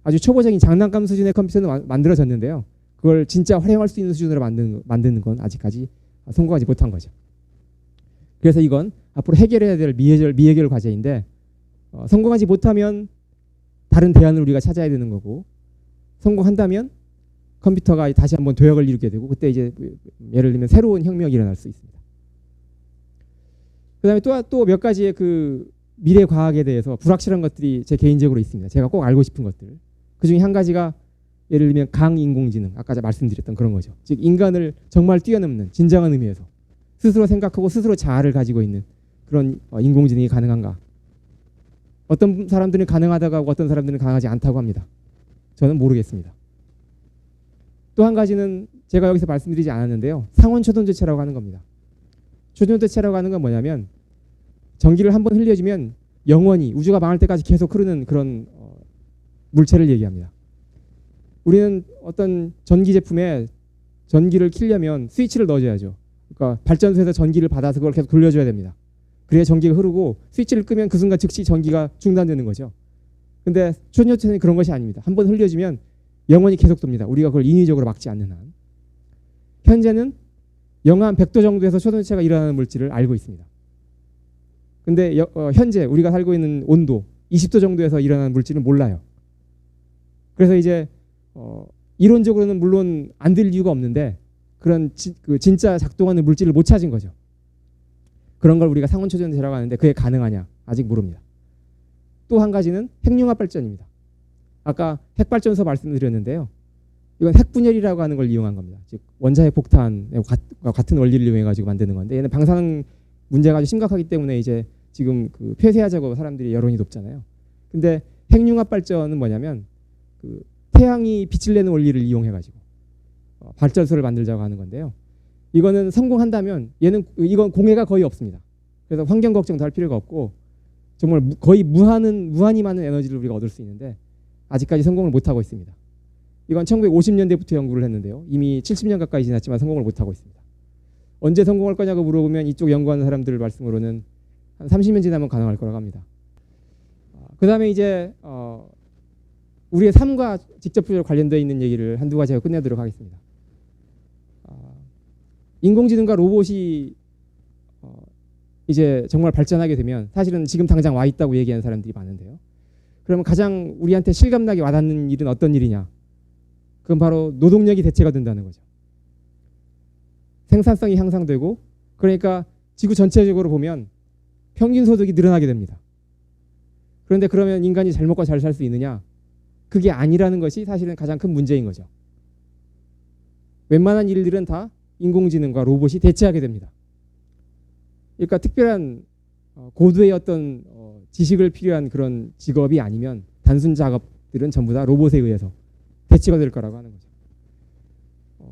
Speaker 1: 아주 초보적인 장난감 수준의 컴퓨터는 만들어졌는데요. 그걸 진짜 활용할 수 있는 수준으로 만드는 건 아직까지 성공하지 못한 거죠. 그래서 이건 앞으로 해결해야 될 미해결 과제인데 성공하지 못하면 다른 대안을 우리가 찾아야 되는 거고 성공한다면 컴퓨터가 다시 한번 도약을 이루게 되고 그때 이제 예를 들면 새로운 혁명이 일어날 수 있습니다. 그다음에 또 몇 가지의 그 미래 과학에 대해서 불확실한 것들이 제 개인적으로 있습니다. 제가 꼭 알고 싶은 것들. 그중에 한 가지가 예를 들면 강인공지능, 아까 말씀드렸던 그런 거죠. 즉 인간을 정말 뛰어넘는 진정한 의미에서 스스로 생각하고 스스로 자아를 가지고 있는 그런 인공지능이 가능한가. 어떤 사람들은 가능하다고 하고 어떤 사람들은 가능하지 않다고 합니다. 저는 모르겠습니다. 또 한 가지는 제가 여기서 말씀드리지 않았는데요. 상온 초전도체라고 하는 겁니다. 초전도체라고 하는 건 뭐냐면 전기를 한번 흘려주면 영원히 우주가 망할 때까지 계속 흐르는 그런 물체를 얘기합니다. 우리는 어떤 전기 제품에 전기를 켜려면 스위치를 넣어줘야죠. 그러니까 발전소에서 전기를 받아서 그걸 계속 돌려줘야 됩니다. 그래야 전기가 흐르고 스위치를 끄면 그 순간 즉시 전기가 중단되는 거죠. 근데 초전도체는 그런 것이 아닙니다. 한번 흘려주면 영원히 계속 돕니다. 우리가 그걸 인위적으로 막지 않는 한. 현재는 영하 100도 정도에서 초전도체가 일어나는 물질을 알고 있습니다. 근데 현재 우리가 살고 있는 온도 20도 정도에서 일어나는 물질은 몰라요. 그래서 이제 이론적으로는 물론 안 될 이유가 없는데 그런 그 진짜 작동하는 물질을 못 찾은 거죠. 그런 걸 우리가 상온초전제라고 하는데 그게 가능하냐? 아직 모릅니다. 또 한 가지는 핵융합 발전입니다. 아까 핵발전소 말씀드렸는데요. 이건 핵분열이라고 하는 걸 이용한 겁니다. 즉 원자핵 폭탄과 같은 원리를 이용해 가지고 만드는 건데 얘는 방사능 문제가 아주 심각하기 때문에 이제 지금 그 폐쇄하자고 사람들이 여론이 높잖아요. 근데 핵융합 발전은 뭐냐면 그 태양이 빛을 내는 원리를 이용해 가지고 발전소를 만들자고 하는 건데요. 이거는 성공한다면 이건 공해가 거의 없습니다. 그래서 환경 걱정도 할 필요가 없고 정말 거의 무한히 많은 에너지를 우리가 얻을 수 있는데 아직까지 성공을 못하고 있습니다. 이건 1950년대부터 연구를 했는데요. 이미 70년 가까이 지났지만 성공을 못하고 있습니다. 언제 성공할 거냐고 물어보면 이쪽 연구하는 사람들 말씀으로는 한 30년 지나면 가능할 거라고 합니다. 그 다음에 이제 우리의 삶과 직접적으로 관련되어 있는 얘기를 한두 가지 하고 끝내도록 하겠습니다. 인공지능과 로봇이 이제 정말 발전하게 되면 사실은 지금 당장 와 있다고 얘기하는 사람들이 많은데요. 그러면 가장 우리한테 실감나게 와닿는 일은 어떤 일이냐? 그건 바로 노동력이 대체가 된다는 거죠. 생산성이 향상되고 그러니까 지구 전체적으로 보면 평균 소득이 늘어나게 됩니다. 그런데 그러면 인간이 잘 먹고 잘 살 수 있느냐? 그게 아니라는 것이 사실은 가장 큰 문제인 거죠. 웬만한 일들은 다 인공지능과 로봇이 대체하게 됩니다. 그러니까 특별한 고도의 어떤 지식을 필요한 그런 직업이 아니면 단순 작업들은 전부 다 로봇에 의해서 대체가 될 거라고 하는 거죠.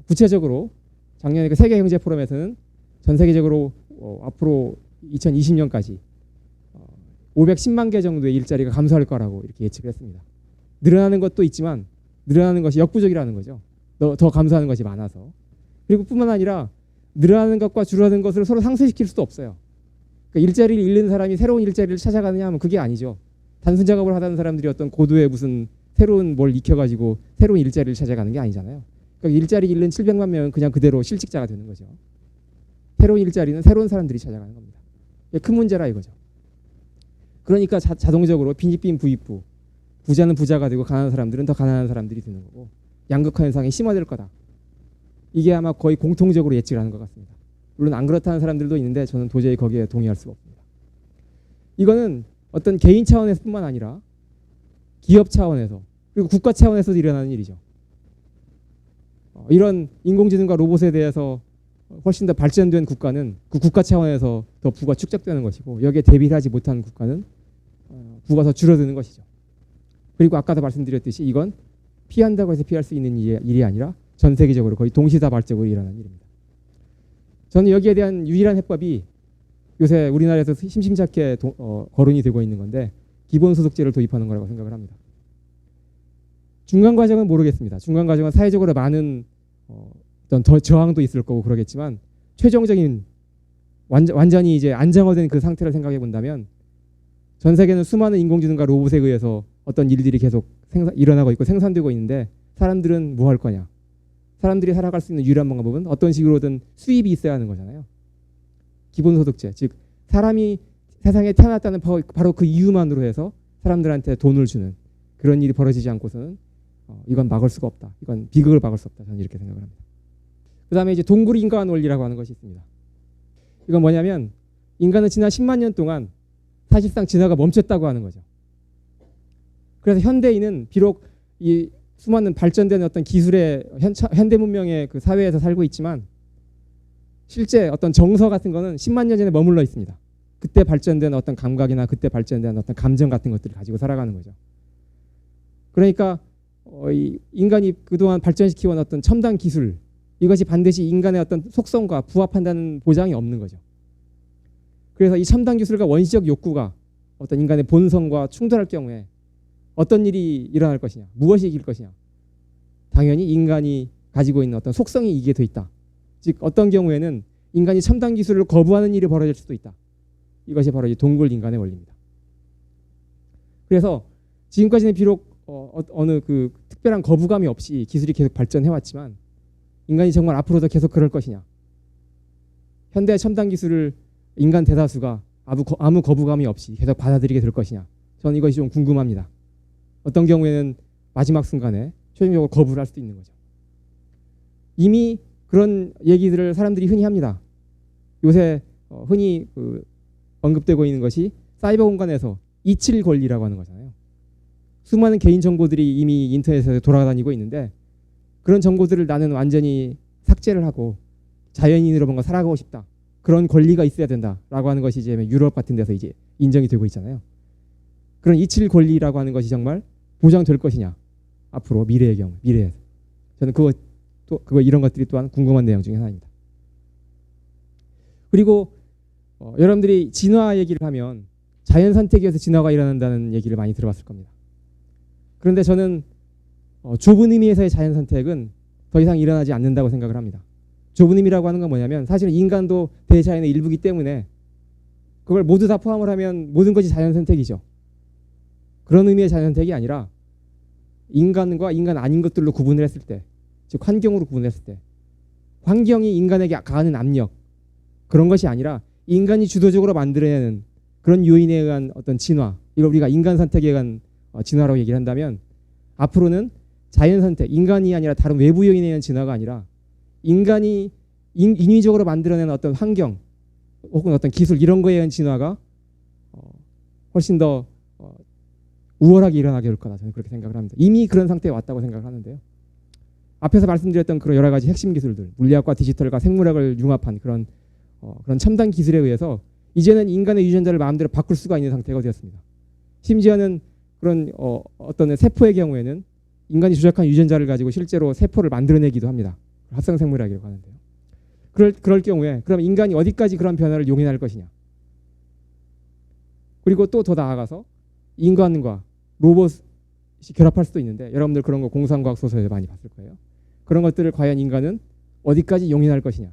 Speaker 1: 구체적으로 작년에 그 세계 경제 포럼에서는 전 세계적으로 앞으로 2020년까지 510만 개 정도의 일자리가 감소할 거라고 이렇게 예측을 했습니다. 늘어나는 것도 있지만 늘어나는 것이 역부족이라는 거죠. 더 감소하는 것이 많아서. 그리고 뿐만 아니라 늘어나는 것과 줄어드는 것을 서로 상쇄시킬 수도 없어요. 그러니까 일자리를 잃는 사람이 새로운 일자리를 찾아가느냐 하면 그게 아니죠. 단순 작업을 하던 사람들이 어떤 고도의 무슨 새로운 뭘 익혀가지고 새로운 일자리를 찾아가는 게 아니잖아요. 그러니까 일자리 잃는 700만 명은 그냥 그대로 실직자가 되는 거죠. 새로운 일자리는 새로운 사람들이 찾아가는 겁니다. 이게 큰 문제라 이거죠. 그러니까 자동적으로 빈익빈 부익부, 부자는 부자가 되고 가난한 사람들은 더 가난한 사람들이 되는 거고 양극화 현상이 심화될 거다. 이게 아마 거의 공통적으로 예측을 하는 것 같습니다. 물론 안 그렇다는 사람들도 있는데 저는 도저히 거기에 동의할 수가 없습니다. 이거는 어떤 개인 차원에서뿐만 아니라 기업 차원에서 그리고 국가 차원에서도 일어나는 일이죠. 이런 인공지능과 로봇에 대해서 훨씬 더 발전된 국가는 그 국가 차원에서 더 부가 축적되는 것이고 여기에 대비를 하지 못한 국가는 부가 더 줄어드는 것이죠. 그리고 아까도 말씀드렸듯이 이건 피한다고 해서 피할 수 있는 일이 아니라 전 세계적으로 거의 동시다발적으로 일어나는 일입니다. 저는 여기에 대한 유일한 해법이 요새 우리나라에서 심심찮게 거론이 되고 있는 건데 기본소득제를 도입하는 거라고 생각을 합니다. 중간 과정은 모르겠습니다. 중간 과정은 사회적으로 많은 어떤 저항도 있을 거고 그러겠지만 최종적인 완전히 이제 안정화된 그 상태를 생각해 본다면 전 세계는 수많은 인공지능과 로봇에 의해서 어떤 일들이 계속 일어나고 있고 생산되고 있는데 사람들은 뭐 할 거냐? 사람들이 살아갈 수 있는 유일한 방법은 어떤 식으로든 수입이 있어야 하는 거잖아요. 기본소득제, 즉 사람이 세상에 태어났다는 바로 그 이유만으로 해서 사람들한테 돈을 주는 그런 일이 벌어지지 않고서는 이건 막을 수가 없다. 이건 비극을 막을 수 없다. 저는 이렇게 생각을 합니다. 그 다음에 이제 동굴인간 원리라고 하는 것이 있습니다. 이건 뭐냐면 인간은 지난 10만 년 동안 사실상 진화가 멈췄다고 하는 거죠. 그래서 현대인은 비록 이 수많은 발전된 어떤 기술의 현대 문명의 그 사회에서 살고 있지만 실제 어떤 정서 같은 거는 10만 년 전에 머물러 있습니다. 그때 발전된 어떤 감각이나 그때 발전된 어떤 감정 같은 것들을 가지고 살아가는 거죠. 그러니까 이 인간이 그동안 발전시켜온 어떤 첨단 기술 이것이 반드시 인간의 어떤 속성과 부합한다는 보장이 없는 거죠. 그래서 이 첨단 기술과 원시적 욕구가 어떤 인간의 본성과 충돌할 경우에 어떤 일이 일어날 것이냐, 무엇이 이길 것이냐. 당연히 인간이 가지고 있는 어떤 속성이 이기게 돼 있다. 즉 어떤 경우에는 인간이 첨단 기술을 거부하는 일이 벌어질 수도 있다. 이것이 바로 이 동굴 인간의 원리입니다. 그래서 지금까지는 비록 어느 그 특별한 거부감이 없이 기술이 계속 발전해 왔지만 인간이 정말 앞으로도 계속 그럴 것이냐. 현대 첨단 기술을 인간 대다수가 아무 거부감이 없이 계속 받아들이게 될 것이냐. 저는 이것이 좀 궁금합니다. 어떤 경우에는 마지막 순간에 최종적으로 거부를 할 수도 있는 거죠. 이미 그런 얘기들을 사람들이 흔히 합니다. 요새 흔히 언급되고 있는 것이 사이버 공간에서 이칠 권리라고 하는 거잖아요. 수많은 개인 정보들이 이미 인터넷에서 돌아다니고 있는데 그런 정보들을 나는 완전히 삭제를 하고 자연인으로 뭔가 살아가고 싶다. 그런 권리가 있어야 된다라고 하는 것이 이제 유럽 같은 데서 이제 인정이 되고 있잖아요. 그런 이칠 권리라고 하는 것이 정말 보장될 것이냐? 앞으로 미래의 경우, 미래에 저는 그거 이런 것들이 또한 궁금한 내용 중에 하나입니다. 그리고 여러분들이 진화 얘기를 하면 자연 선택에 의해서 진화가 일어난다는 얘기를 많이 들어봤을 겁니다. 그런데 저는 좁은 의미에서의 자연 선택은 더 이상 일어나지 않는다고 생각을 합니다. 좁은 의미라고 하는 건 뭐냐면 사실은 인간도 대자연의 일부이기 때문에 그걸 모두 다 포함을 하면 모든 것이 자연 선택이죠. 그런 의미의 자연 선택이 아니라 인간과 인간 아닌 것들로 구분을 했을 때, 즉 환경으로 구분을 했을 때 환경이 인간에게 가하는 압력 그런 것이 아니라 인간이 주도적으로 만들어내는 그런 요인에 의한 어떤 진화, 이걸 우리가 인간 선택에 의한 진화라고 얘기를 한다면 앞으로는 자연 선택, 인간이 아니라 다른 외부 요인에 의한 진화가 아니라 인간이 인위적으로 만들어낸 어떤 환경 혹은 어떤 기술 이런 거에 의한 진화가 훨씬 더 우월하게 일어나게 될 거다. 저는 그렇게 생각을 합니다. 이미 그런 상태에 왔다고 생각을 하는데요. 앞에서 말씀드렸던 그런 여러 가지 핵심 기술들, 물리학과 디지털과 생물학을 융합한 그런 첨단 기술에 의해서 이제는 인간의 유전자를 마음대로 바꿀 수가 있는 상태가 되었습니다. 심지어는 그런 어떤 세포의 경우에는 인간이 조작한 유전자를 가지고 실제로 세포를 만들어내기도 합니다. 합성생물학이라고 하는데요. 그럴 경우에 그럼 인간이 어디까지 그런 변화를 용인할 것이냐. 그리고 또 더 나아가서 인간과 로봇이 결합할 수도 있는데 여러분들 그런 거 공상과학 소설에 많이 봤을 거예요. 그런 것들을 과연 인간은 어디까지 용인할 것이냐.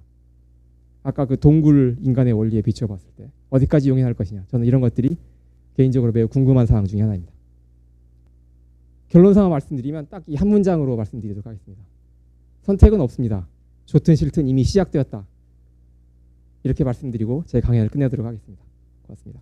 Speaker 1: 아까 그 동굴 인간의 원리에 비춰봤을 때 어디까지 용인할 것이냐. 저는 이런 것들이 개인적으로 매우 궁금한 사항 중에 하나입니다. 결론상으로 말씀드리면 딱 이 한 문장으로 말씀드리도록 하겠습니다. 선택은 없습니다. 좋든 싫든 이미 시작되었다. 이렇게 말씀드리고 제 강연을 끝내도록 하겠습니다. 고맙습니다.